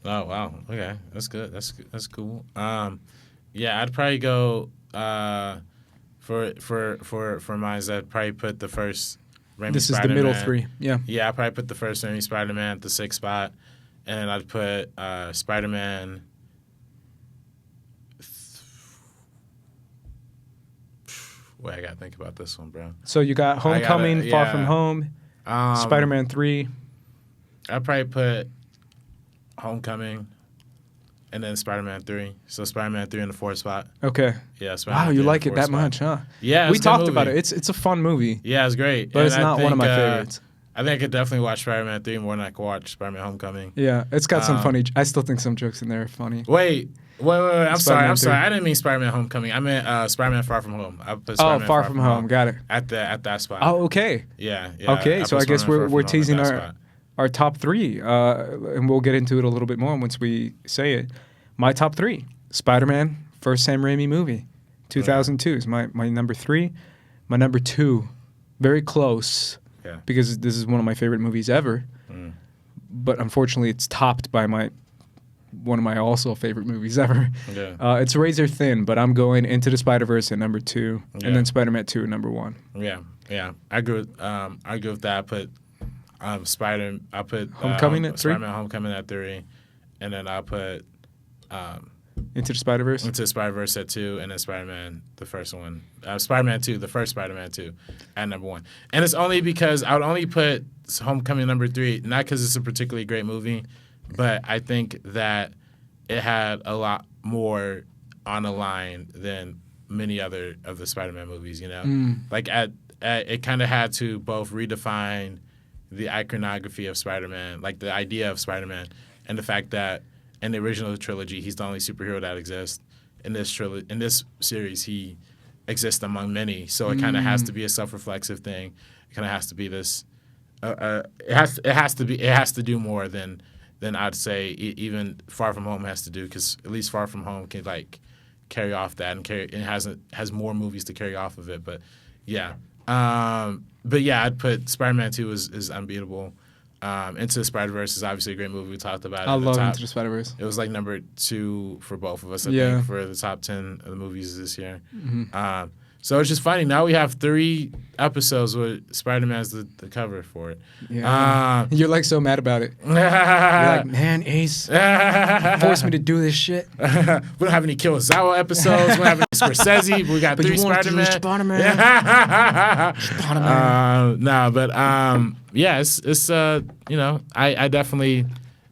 Oh, wow. Okay. That's good. That's cool. Yeah, I'd probably go for mine, I'd probably put the first Raimi This Spider-Man. is the middle 3. Yeah. Yeah, I'd probably put the first Raimi Spider-Man at the 6th spot. And I'd put Spider-Man. Wait, I gotta think about this one, bro. So you got Homecoming, Far From Home, Spider-Man 3. I'd probably put Homecoming and then Spider-Man 3. So Spider-Man 3 in the 4th spot. Okay. Yeah, Spider-Man Wow, you 3 like in it the 4th that much, huh? Yeah, we talked about it. It's a fun movie. Yeah, it's great. But and it's not one of my favorites. I think I could definitely watch Spider-Man 3 more than I could watch Spider-Man Homecoming. Yeah, it's got some funny. I still think some jokes in there are funny. Wait. I'm sorry. I didn't mean Spider-Man Homecoming. I meant Spider-Man Far From Home. I put Spider-Man Far From Home. Got it. At that spot. Oh, okay. Yeah. Okay, so I guess we're teasing our our top 3, and we'll get into it a little bit more once we say it. My top 3: Spider-Man, first Sam Raimi movie, 2002 is my number 3. My number 2, very close, because this is one of my favorite movies ever. But unfortunately, it's topped by one of my also favorite movies ever. Yeah. It's razor thin, but I'm going Into the Spider-Verse at number 2, Yeah. and then Spider-Man 2 at number 1. Yeah. I agree with that. I put Homecoming at 3? Spider-Man Homecoming at 3, and then I put Into the Spider-Verse? Into the Spider-Verse at 2, and then Spider-Man, the first one. Spider-Man 2, the first Spider-Man 2 at number 1. And it's only because I would only put Homecoming number 3, not because it's a particularly great movie, but I think that it had a lot more on the line than many other of the Spider-Man movies, you know? Like, it kind of had to both redefine the iconography of Spider-Man, like the idea of Spider-Man, and the fact that in the original trilogy, he's the only superhero that exists. In this series, he exists among many. So it kind of has to be a self-reflexive thing. It kind of has to be this. It has to do more than I'd say even Far From Home has to do, because at least Far From Home can like carry off that and has more movies to carry off of it. But yeah, I'd put Spider-Man 2 is unbeatable. Into the Spider-Verse is obviously a great movie. We talked about it. I love Into the Spider-Verse. It was like number 2 for both of us, I think, for the top 10 of the movies this year. So it's just funny. Now we have 3 episodes where Spider-Man's the cover for it. Yeah. You're like so mad about it. You're like, man, Ace forced me to do this shit. We don't have any Kurosawa episodes. We don't have any Scorsese. We got but 3 Spider-Man. Spider-Man. It's I definitely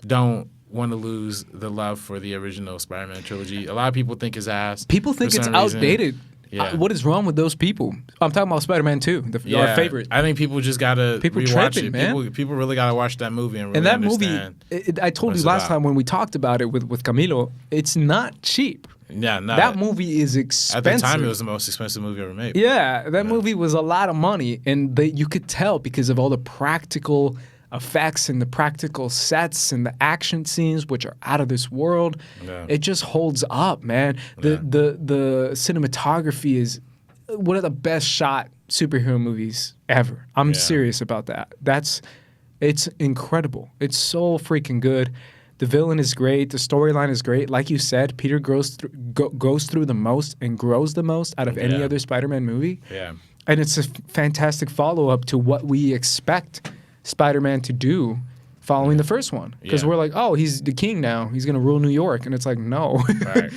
don't want to lose the love for the original Spider-Man trilogy. A lot of people think it's ass. People think it's outdated. Yeah. What is wrong with those people? I'm talking about Spider-Man 2, our favorite. I think people just gotta rewatch tripping, it. Man. People really gotta watch that movie and really that understand. movie, I told you last time when we talked about it with Camilo, it's not cheap. Yeah, no. That movie is expensive. At the time, it was the most expensive movie ever made. Yeah, that movie was a lot of money, and you could tell because of all the practical effects and the practical sets and the action scenes, which are out of this world. Yeah. It just holds up, man. The cinematography is one of the best shot superhero movies ever. I'm serious about that. It's incredible. It's so freaking good. The villain is great. The storyline is great. Like you said, Peter goes through the most and grows the most out of any other Spider-Man movie. Yeah. And it's a fantastic follow-up to what we expect Spider-Man to do following the first one. Because we're like, oh, he's the king now. He's going to rule New York. And it's like, no. Right.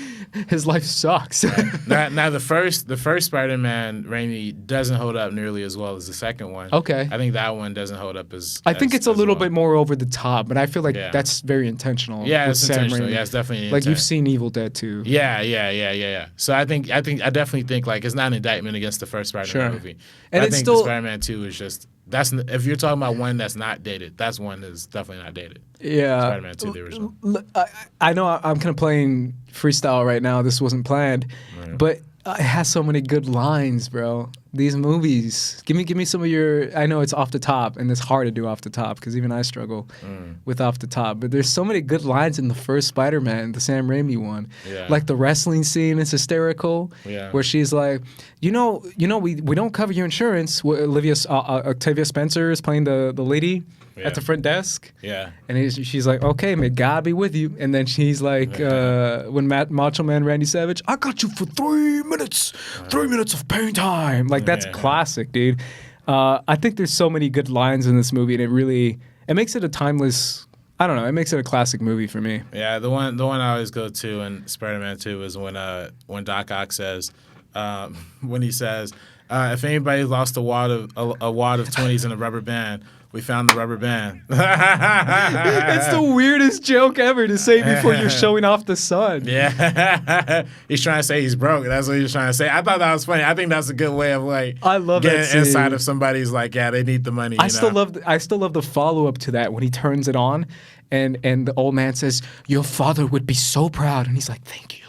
His life sucks. Right. Now, the first Spider-Man, Raimi, doesn't hold up nearly as well as the second one. Okay. I think that one doesn't hold up as I think it's a little bit more over the top, but I feel like that's very intentional. Yeah, it's intentional. Yeah, it's definitely like you've seen Evil Dead 2. Yeah. So I definitely think like it's not an indictment against the first Spider-Man movie. And I think the Spider-Man 2 is just if you're talking about one that's not dated, that's one that's definitely not dated. Yeah. Spider-Man 2, the original. I know I'm kind of playing freestyle right now. This wasn't planned, but it has so many good lines, bro. These movies. Give me some of your. I know it's off the top, and it's hard to do off the top because even I struggle with off the top. But there's so many good lines in the first Spider-Man, the Sam Raimi one. Yeah. Like the wrestling scene is hysterical. Yeah. Where she's like, we don't cover your insurance. Octavia Spencer is playing the lady at the front desk. Yeah. And she's like, okay, may God be with you. And then she's like, when Macho Man Randy Savage, I got you for 3 minutes. 3 minutes of pain time. Like, that's classic, dude. I think there's so many good lines in this movie, and it makes it a timeless, I don't know, it makes it a classic movie for me. Yeah, the one I always go to in Spider-Man 2 is when Doc Ock says, when he says, if anybody lost a wad of 20s in a rubber band, we found the rubber band. It's the weirdest joke ever to say before you're showing off the sun. Yeah. He's trying to say he's broke. That's what he's trying to say. I thought that was funny. I think that's a good way of getting inside of somebody's like, yeah, they need the money. I still love the follow-up to that when he turns it on and the old man says, your father would be so proud. And he's like, thank you.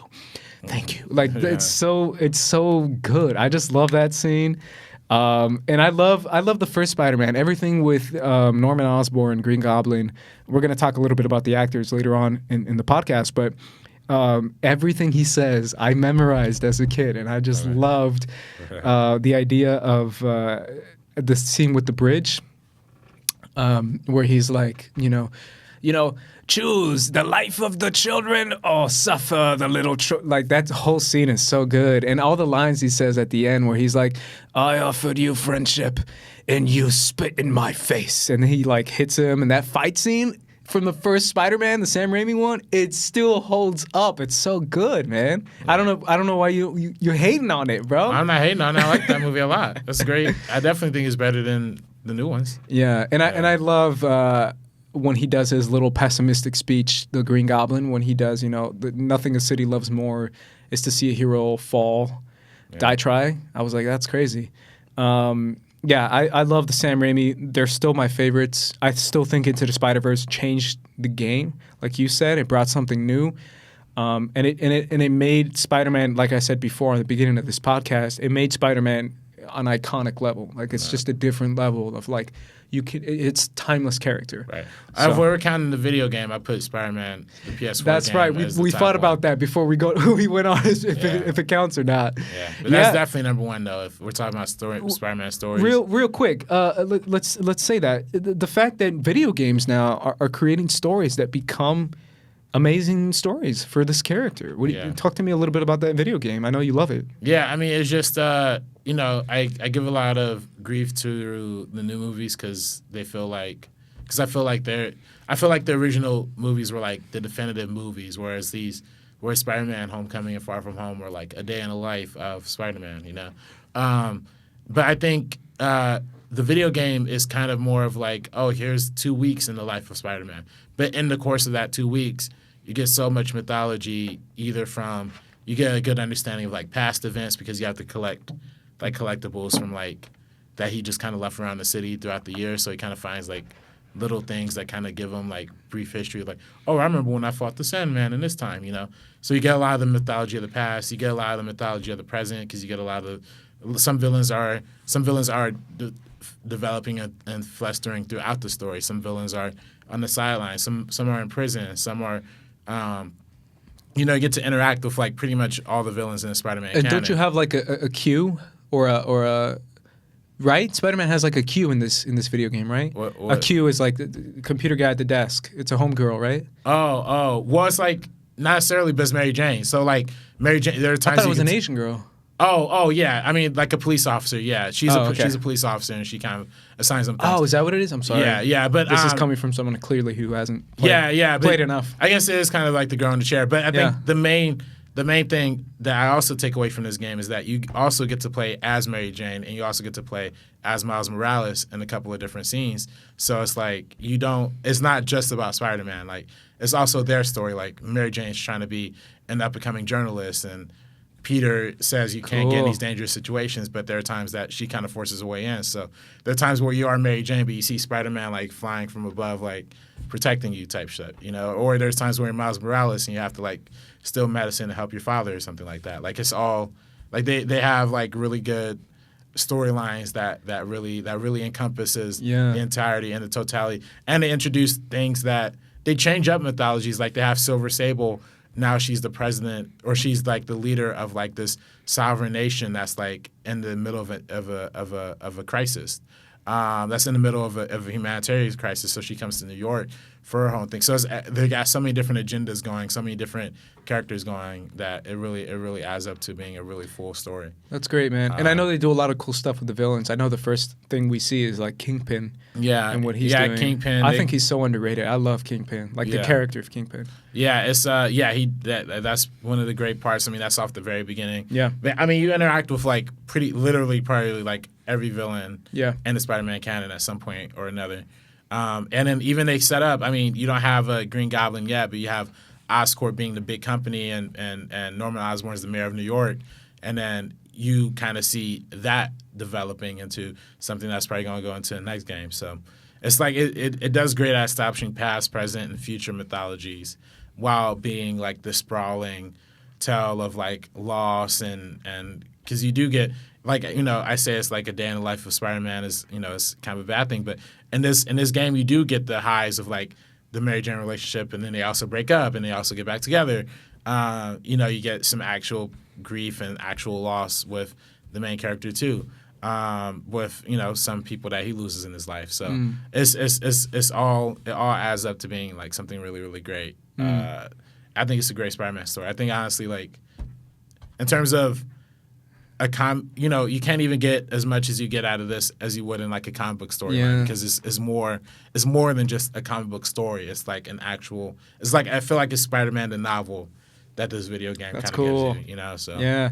Thank you. Like it's so good. I just love that scene. And I love the first Spider-Man. Everything with Norman Osborn, Green Goblin. We're gonna talk a little bit about the actors later on in the podcast, but everything he says, I memorized as a kid, and I just loved the idea of the scene with the bridge, where he's like, choose the life of the children or suffer the little like that whole scene is so good. And all the lines he says at the end where he's like, I offered you friendship and you spit in my face. And he like hits him, and that fight scene from the first Spider-Man, the Sam Raimi one, it still holds up. It's so good, man. I don't know why you're hating on it, bro. I'm not hating on it. I like that movie a lot. That's great. I definitely think it's better than the new ones. Yeah, and I love when he does his little pessimistic speech, the Green Goblin, when he does, nothing a city loves more is to see a hero fall, die try. I was like, that's crazy. I love the Sam Raimi. They're still my favorites. I still think Into the Spider-Verse changed the game. Like you said, it brought something new. And it made Spider-Man, like I said before at the beginning of this podcast, it made Spider-Man an iconic level. Like it's just a different level of like it's timeless character. Right. So, if we were counting the video game, I put Spider-Man, the PS4 that's game. right. We thought about one. that before we went on if it counts or not. Yeah, but that's definitely number one though. If we're talking about Spider-Man stories. Real quick. Let's say that the fact that video games now are creating stories that become amazing stories for this character. Talk to me a little bit about that video game. I know you love it. Yeah, I mean, it's just, I give a lot of grief to the new movies because I feel like the original movies were like the definitive movies, whereas Spider-Man: Homecoming and Far From Home were like a day in the life of Spider-Man, But I think the video game is kind of more of like, oh, here's 2 weeks in the life of Spider-Man. But in the course of that 2 weeks, you get so much mythology, you get a good understanding of like past events because you have to collect like collectibles from like that he just kind of left around the city throughout the year. So he kind of finds like little things that kind of give him like brief history of like, oh, I remember when I fought the Sandman in this time, So you get a lot of the mythology of the past. You get a lot of the mythology of the present because you get a lot of some villains are developing and flestering throughout the story. Some villains are on the sidelines. Some are in prison. Some are, you get to interact with like pretty much all the villains in the Spider-Man canon. Don't you have like a queue or a right? Spider-Man has like a queue in this video game, right? What? A queue is like the computer guy at the desk. It's a homegirl, right? Oh. Well, it's like not necessarily, but it's Mary Jane. So like Mary Jane, there are times I thought it was an Asian girl. Oh, yeah. I mean, like a police officer. Yeah, she's a police officer, and she kind of assigns them things. Oh, is that what it is? I'm sorry. Yeah. But this is coming from someone clearly who hasn't played enough. I guess it is kind of like the girl in the chair. But I think the main thing that I also take away from this game is that you also get to play as Mary Jane, and you also get to play as Miles Morales in a couple of different scenes. So it's like it's not just about Spider-Man. Like it's also their story. Like Mary Jane's trying to be an up-and-coming journalist, and Peter says you can't get in these dangerous situations, but there are times that she kind of forces a way in. So there are times where you are Mary Jane, but you see Spider-Man like flying from above, like protecting you type shit, Or there's times where you're Miles Morales and you have to like steal medicine to help your father or something like that. Like it's all like they have like really good storylines that really encompasses the entirety and the totality, and they introduce things that they change up mythologies. Like they have Silver Sable. Now she's the president, or she's like the leader of like this sovereign nation that's like in the middle of a crisis. That's in the middle of a humanitarian crisis. So she comes to New York for her own thing. So they got so many different agendas going, so many different characters going that it really adds up to being a really full story. That's great, man. And I know they do a lot of cool stuff with the villains. I know the first thing we see is like Kingpin. Yeah, and what he's doing. Kingpin. I think he's so underrated. I love Kingpin, like the character of Kingpin. Yeah, it's that's one of the great parts. I mean, that's off the very beginning. Yeah, I mean, you interact with like probably like every villain. In the Spider-Man canon at some point or another. And then even they set up. I mean, you don't have a Green Goblin yet, but you have Oscorp being the big company, and Norman Osborn is the mayor of New York, and then you kind of see that developing into something that's probably going to go into the next game. So it's like it does great at establishing past, present, and future mythologies while being like the sprawling tale of like loss and because you do get like I say it's like a day in the life of Spider-Man is it's kind of a bad thing, but in this game you do get the highs of like the Mary Jane relationship, and then they also break up and they also get back together. You get some actual grief and actual loss with the main character too. with some people that he loses in his life. So it all adds up to being like something really, really great. I think it's a great Spider-Man story. I think honestly, like in terms of you can't even get as much as you get out of this as you would in like a comic book storyline because it's more than just a comic book story. It's like I feel like it's Spider-Man the novel that this video game kind of cool. gives you, So yeah,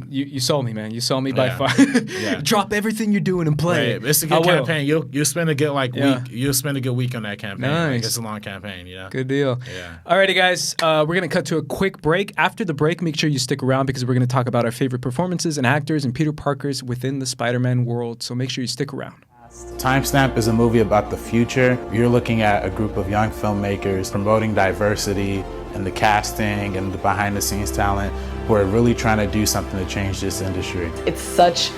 you sold me, man. You sold me by far. Yeah. Drop everything you're doing and play it. It's a good campaign. You'll spend a good week. You'll spend a good week on that campaign. Nice. Like, it's a long campaign. Good deal. Yeah. Alrighty, guys. We're gonna cut to a quick break. After the break, make sure you stick around because we're gonna talk about our favorite performances and actors and Peter Parkers within the Spider-Man world. So make sure you stick around. Timestamp is a movie about the future. You're looking at a group of young filmmakers promoting diversity and the casting and the behind-the-scenes talent who are really trying to do something to change this industry. It's such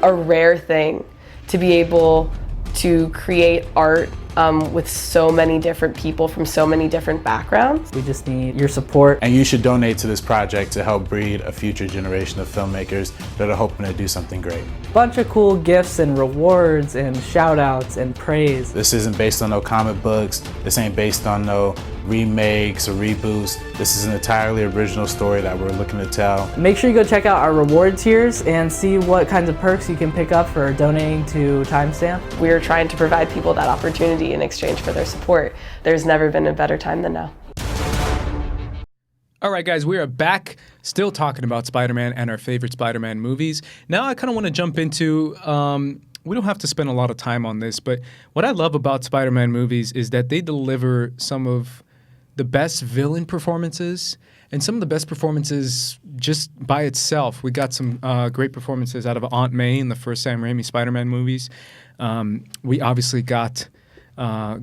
a rare thing to be able to create art with so many different people from so many different backgrounds. We just need your support. And you should donate to this project to help breed a future generation of filmmakers that are hoping to do something great. Bunch of cool gifts and rewards and shout outs and praise. This isn't based on no comic books. This ain't based on no remakes or reboots. This is an entirely original story that we're looking to tell. Make sure you go check out our reward tiers and see what kinds of perks you can pick up for donating to Timestamp. We're trying to provide people that opportunity in exchange for their support. There's never been a better time than now. All right, guys, we are back, still talking about Spider-Man and our favorite Spider-Man movies. Now I kind of want to jump into, we don't have to spend a lot of time on this, but what I love about Spider-Man movies is that they deliver some of the best villain performances and some of the best performances just by itself. We got some great performances out of Aunt May in the first Sam Raimi Spider-Man movies. We obviously got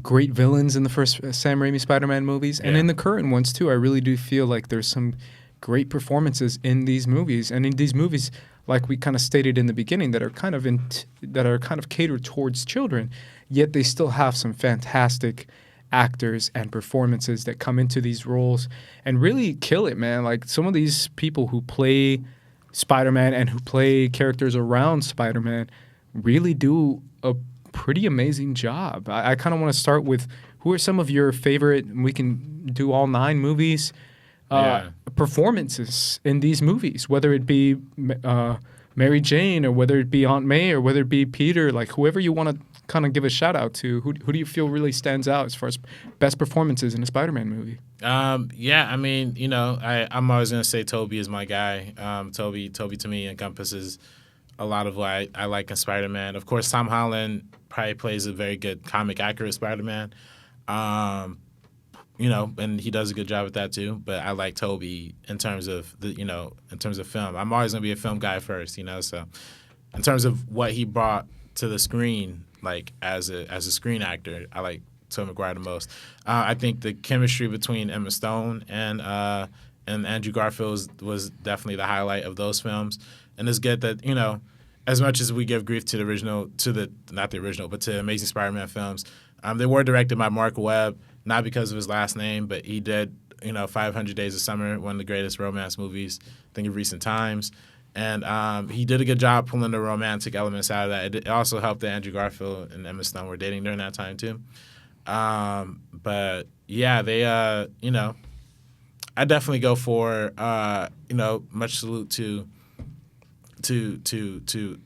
great villains in the first Sam Raimi Spider-Man movies, and in the current ones too. I really do feel like there's some great performances in these movies, and in these movies, like we kind of stated in the beginning, that are kind of catered towards children, yet they still have some fantastic actors and performances that come into these roles and really kill it, man. Like some of these people who play Spider-Man and who play characters around Spider-Man really do a pretty amazing job. I kind of want to start with, who are some of your favorite, we can do all 9 movies, performances in these movies, whether it be Mary Jane or whether it be Aunt May or whether it be Peter, like whoever you want to kind of give a shout out to. Who do you feel really stands out as far as best performances in a Spider-Man movie? I mean, I'm always going to say Tobey is my guy. Tobey to me encompasses a lot of what I like in Spider-Man. Of course, Tom Holland probably plays a very good comic accurate Spider-Man. And he does a good job at that too. But I like Tobey in terms of film. I'm always gonna be a film guy first, So in terms of what he brought to the screen, like as a screen actor, I like Tobey Maguire the most. I think the chemistry between Emma Stone and Andrew Garfield was definitely the highlight of those films. And it's good that as much as we give grief to the Amazing Spider-Man films, they were directed by Mark Webb, not because of his last name, but he did, 500 Days of Summer, one of the greatest romance movies, I think, of recent times. And he did a good job pulling the romantic elements out of that. It also helped that Andrew Garfield and Emma Stone were dating during that time, too. But, yeah, they, I definitely go for, much salute to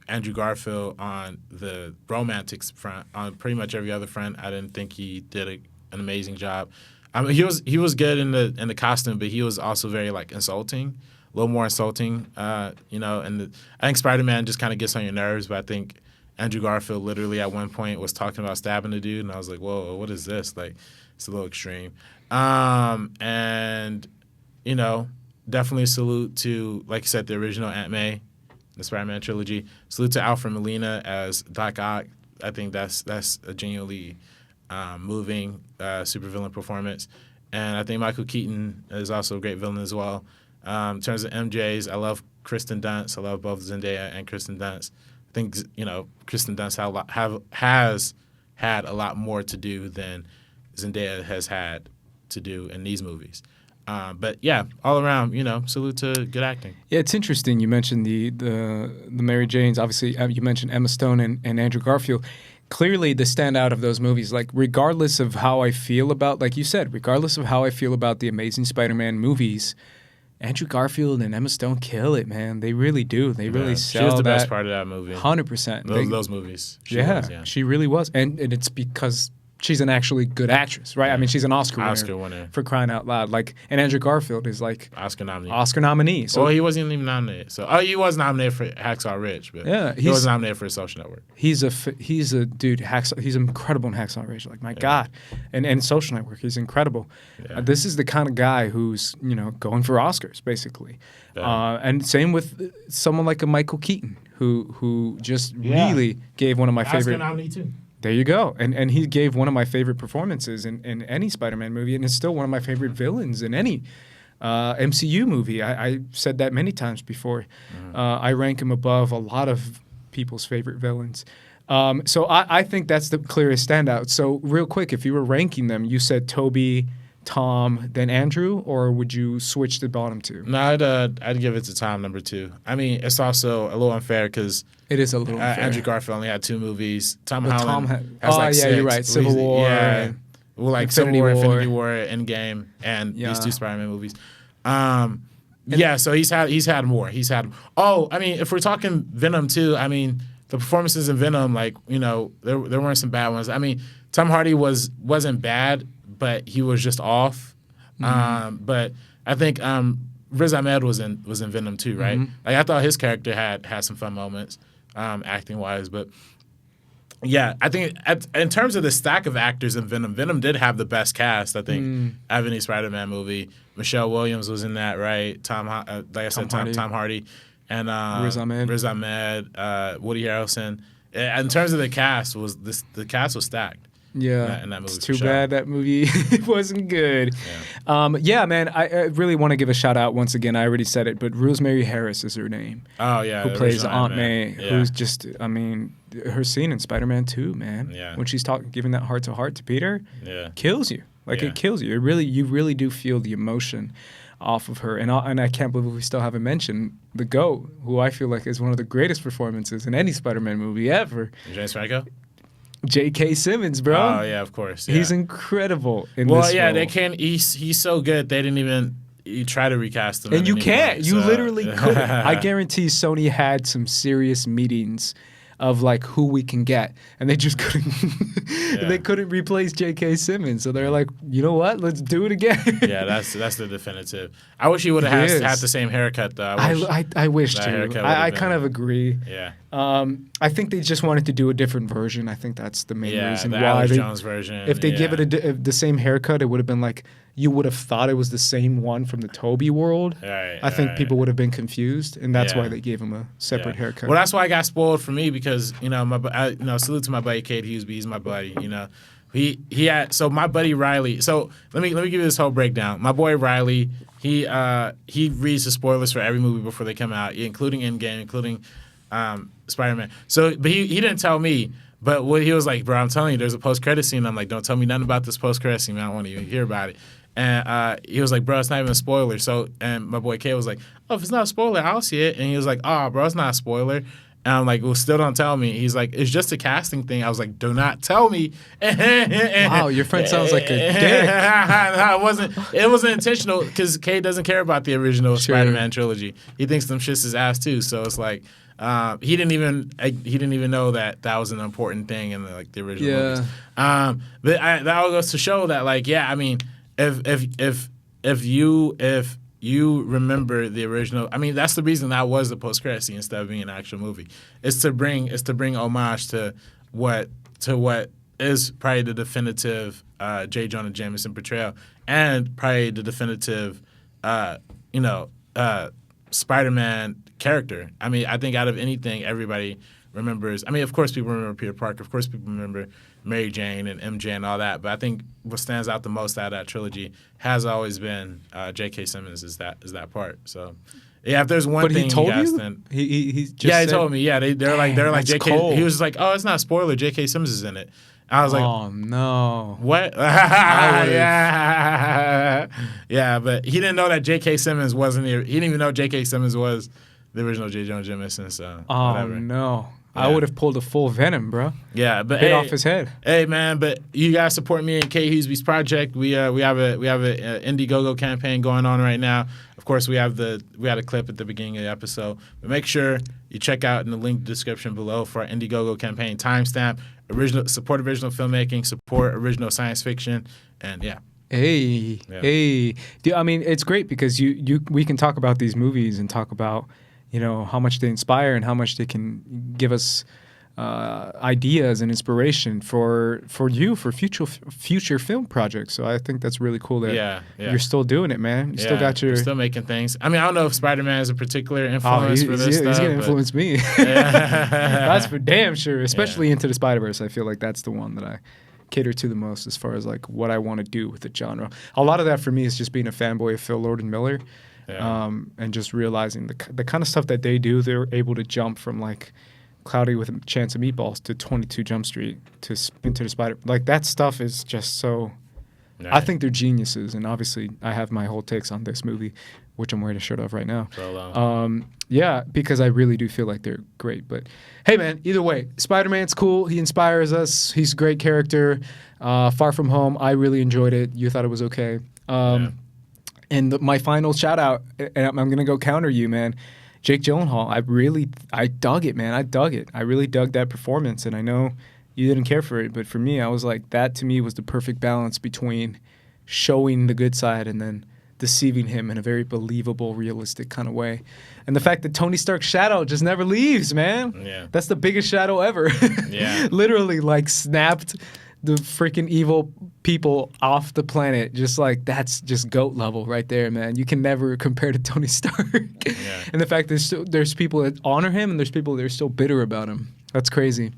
Andrew Garfield on the romantics front. On pretty much every other front, I didn't think he did an amazing job. I mean, he was good in the costume, but he was also very insulting, a little more insulting. And I think Spider-Man just kind of gets on your nerves, but I think Andrew Garfield literally at one point was talking about stabbing a dude, and I was like, whoa, what is this? Like, it's a little extreme. And definitely salute to, like you said, the original Aunt May, the Spider-Man trilogy. Salute to Alfred Molina as Doc Ock. I think that's a genuinely moving supervillain performance. And I think Michael Keaton is also a great villain as well. In terms of MJs, I love Kristen Dunst. I love both Zendaya and Kristen Dunst. I think Kristen Dunst has had a lot more to do than Zendaya has had to do in these movies. But yeah, all around, salute to good acting. Yeah, it's interesting. You mentioned the Mary Janes. Obviously, you mentioned Emma Stone and Andrew Garfield. Clearly, the standout of those movies, like regardless of how I feel about, like you said, regardless of how I feel about the Amazing Spider-Man movies, Andrew Garfield and Emma Stone kill it, man. They really do. They really sell that. She was the best part of that movie. 100%. Those movies. She really was. And it's because she's an actually good actress, right? I mean, she's an Oscar winner for crying out loud. Like, and Andrew Garfield is like Oscar nominee. So he wasn't even nominated. So he was nominated for Hacksaw Ridge, but he was nominated for Social Network. He's a dude. He's incredible in Hacksaw Ridge. Like, my God, and Social Network, he's incredible. Yeah. This is the kind of guy who's going for Oscars basically. Yeah. And same with someone like a Michael Keaton, who just really gave one of my favorite. Oscar nominee too. There you go. And he gave one of my favorite performances in any Spider-Man movie, and is still one of my favorite villains in any MCU movie. I said that many times before. I rank him above a lot of people's favorite villains. So I think that's the clearest standout. So real quick, if you were ranking them, you said Tobey, Tom, then Andrew, or would you switch the bottom two? No, I'd give it to Tom, number 2. I mean, it's also a little unfair because it is a little unfair. Andrew Garfield only had 2 movies. Tom Holland has like 6. You're right. Civil War. Yeah. Well, like Infinity Civil War, War. Infinity War, Endgame, and these 2 Spider-Man movies. So he's had more. I mean, if we're talking Venom too, I mean, the performances in Venom, like, there weren't some bad ones. I mean, Tom Hardy wasn't bad, but he was just off. But I think Riz Ahmed was in Venom too, right? Like, I thought his character had some fun moments, acting wise. But yeah, I think in terms of the stack of actors in Venom did have the best cast. I think out of any Spider-Man movie. Michelle Williams was in that, right? Tom Hardy, and Riz Ahmed, Woody Harrelson. In terms of the cast, the cast was stacked. Yeah, in that movie. It's too bad that movie wasn't good. Yeah, man, I really want to give a shout out once again. I already said it, but Rosemary Harris is her name. Oh, yeah. Who plays Aunt May, who's just, I mean, her scene in Spider-Man 2, man. Yeah. When she's giving that heart-to-heart to Peter, kills you. Like, Yeah. it kills you. You really do feel the emotion off of her. And I can't believe we still haven't mentioned the GOAT, who I feel like is one of the greatest performances in any Spider-Man movie ever. James Franco? J.K. Simmons, bro. Oh, yeah, of course. Yeah. He's incredible in this role. They can't. He's so good. They didn't even try to recast him. And you can't. You literally couldn't. I I guarantee Sony had some serious meetings of like who we can get, and they just couldn't. They couldn't replace J.K. Simmons, so they're like, you know what? Let's do it again. Yeah, that's the definitive. I wish he would have had the same haircut though. I wish too. I kind of agree. Yeah. I think they just wanted to do a different version. I think that's the main reason the why. Alex Jones version. If they give it the same haircut, it would have been like you would have thought it was the same one from the Tobey world. Right, I think people would have been confused, and that's why they gave him a separate haircut. Well, that's why I got spoiled for me because salute to my buddy Cade Hughesby. He's my buddy. He had my buddy Riley. So let me give you this whole breakdown. My boy Riley, he reads the spoilers for every movie before they come out, including Endgame, including Spider-Man. So, but he didn't tell me. But what he was like, bro, I'm telling you, there's a post-credit scene. I'm like, don't tell me nothing about this post-credit scene. I don't want to even hear about it. And he was like, bro, it's not even a spoiler. So, and my boy Kay was like, oh, if it's not a spoiler, I'll see it. And he was like, oh, bro, it's not a spoiler. And I'm like, well, still don't tell me. He's like, it's just a casting thing. I was like, do not tell me. Wow, your friend sounds like a dick. It wasn't intentional because Kay doesn't care about the original Spider-Man trilogy. He thinks them shits his ass too. So it's like, he didn't even know that was an important thing in the original movies. But that all goes to show that I mean, if you remember the original, I mean that's the reason that was the post credit scene instead of being an actual movie. It's to bring homage to what is probably the definitive J. Jonah Jameson portrayal and probably the definitive Spider-Man character. I mean, I think out of anything, everybody remembers. I mean, of course, people remember Peter Parker. Of course, people remember Mary Jane and MJ and all that. But I think what stands out the most out of that trilogy has always been J.K. Simmons is that part. So Yeah, if there's one But thing he told guys, you? then He just yeah, he said, told me. Yeah, they're like that's J.K. cold. He was just like, oh, it's not a spoiler. J.K. Simmons is in it. I was like, oh, no. what? would've- yeah, but he didn't know that J.K. Simmons wasn't here. He didn't even know J.K. Simmons was the original J. Jonah Jameson. So Oh, whatever. no. I Yeah. would have pulled a full Venom, bro. Yeah, but Bit off his head. Hey man, but you guys support me and K Hughesy's project. We have a Indiegogo campaign going on right now. Of course, we had a clip at the beginning of the episode. But make sure you check out in the link description below for our Indiegogo campaign timestamp. Support original filmmaking, support original science fiction, and yeah. Hey, Yeah. hey. I mean, it's great because we can talk about these movies and talk about, how much they inspire and how much they can give us ideas and inspiration for future film projects. So I think that's really cool that you're still doing it, man. You still got your... We're still making things. I mean, I don't know if Spider-Man is a particular influence for this stuff. He's going to influence me. Yeah. That's for damn sure. Especially Into the Spider-Verse. I feel like that's the one that I cater to the most as far as like what I want to do with the genre. A lot of that for me is just being a fanboy of Phil Lord and Miller. Yeah. And just realizing the kind of stuff that they do, they're able to jump from like Cloudy with a Chance of Meatballs to 22 Jump Street to Into the Spider. Like that stuff is just so. Right. I think they're geniuses, and obviously I have my whole takes on this movie, which I'm wearing a shirt of right now. Yeah, because I really do feel like they're great. But hey, man, either way, Spider-Man's cool. He inspires us. He's a great character. Far From Home, I really enjoyed it. You thought it was okay. And my final shout out, and I'm going to go counter you, man. Jake Gyllenhaal, I dug it, man. I dug it. I really dug that performance, and I know you didn't care for it, but for me, I was like, that to me was the perfect balance between showing the good side and then deceiving him in a very believable, realistic kind of way. And the fact that Tony Stark's shadow just never leaves, man. Yeah. That's the biggest shadow ever. Yeah. Literally, like, snapped the freaking evil people off the planet. Just like, that's just GOAT level right there, man. You can never compare to Tony Stark. And the fact that there's people that honor him and there's people that are still bitter about him. That's crazy.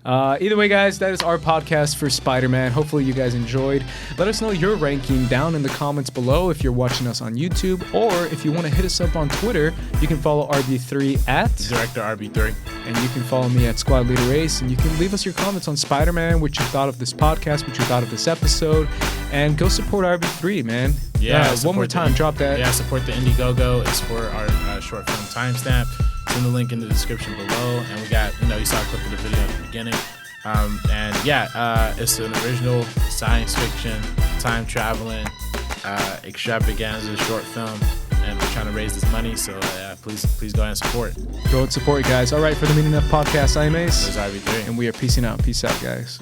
Either way, guys, that is our podcast for Spider-Man. Hopefully you guys enjoyed. Let us know your ranking down in the comments below if you're watching us on YouTube, or if you want to hit us up on Twitter, you can follow RB3 at Director RB3. and you can follow me at Squad Leader Ace, and you can leave us your comments on Spider-Man, what you thought of this podcast, what you thought of this episode, and go support RB3, man. One more time, drop that. Yeah, support the Indiegogo. It's for our short film timestamp. It's in the link in the description below, and we got, you saw a clip of the video at the beginning. It's an original science fiction, time traveling, extravaganza short film, and we're trying to raise this money, so please go ahead and support. Go and support, guys. All right, for the Meaning Enough podcast, I'm Ace. This is RB3. And we are peacing out. Peace out, guys.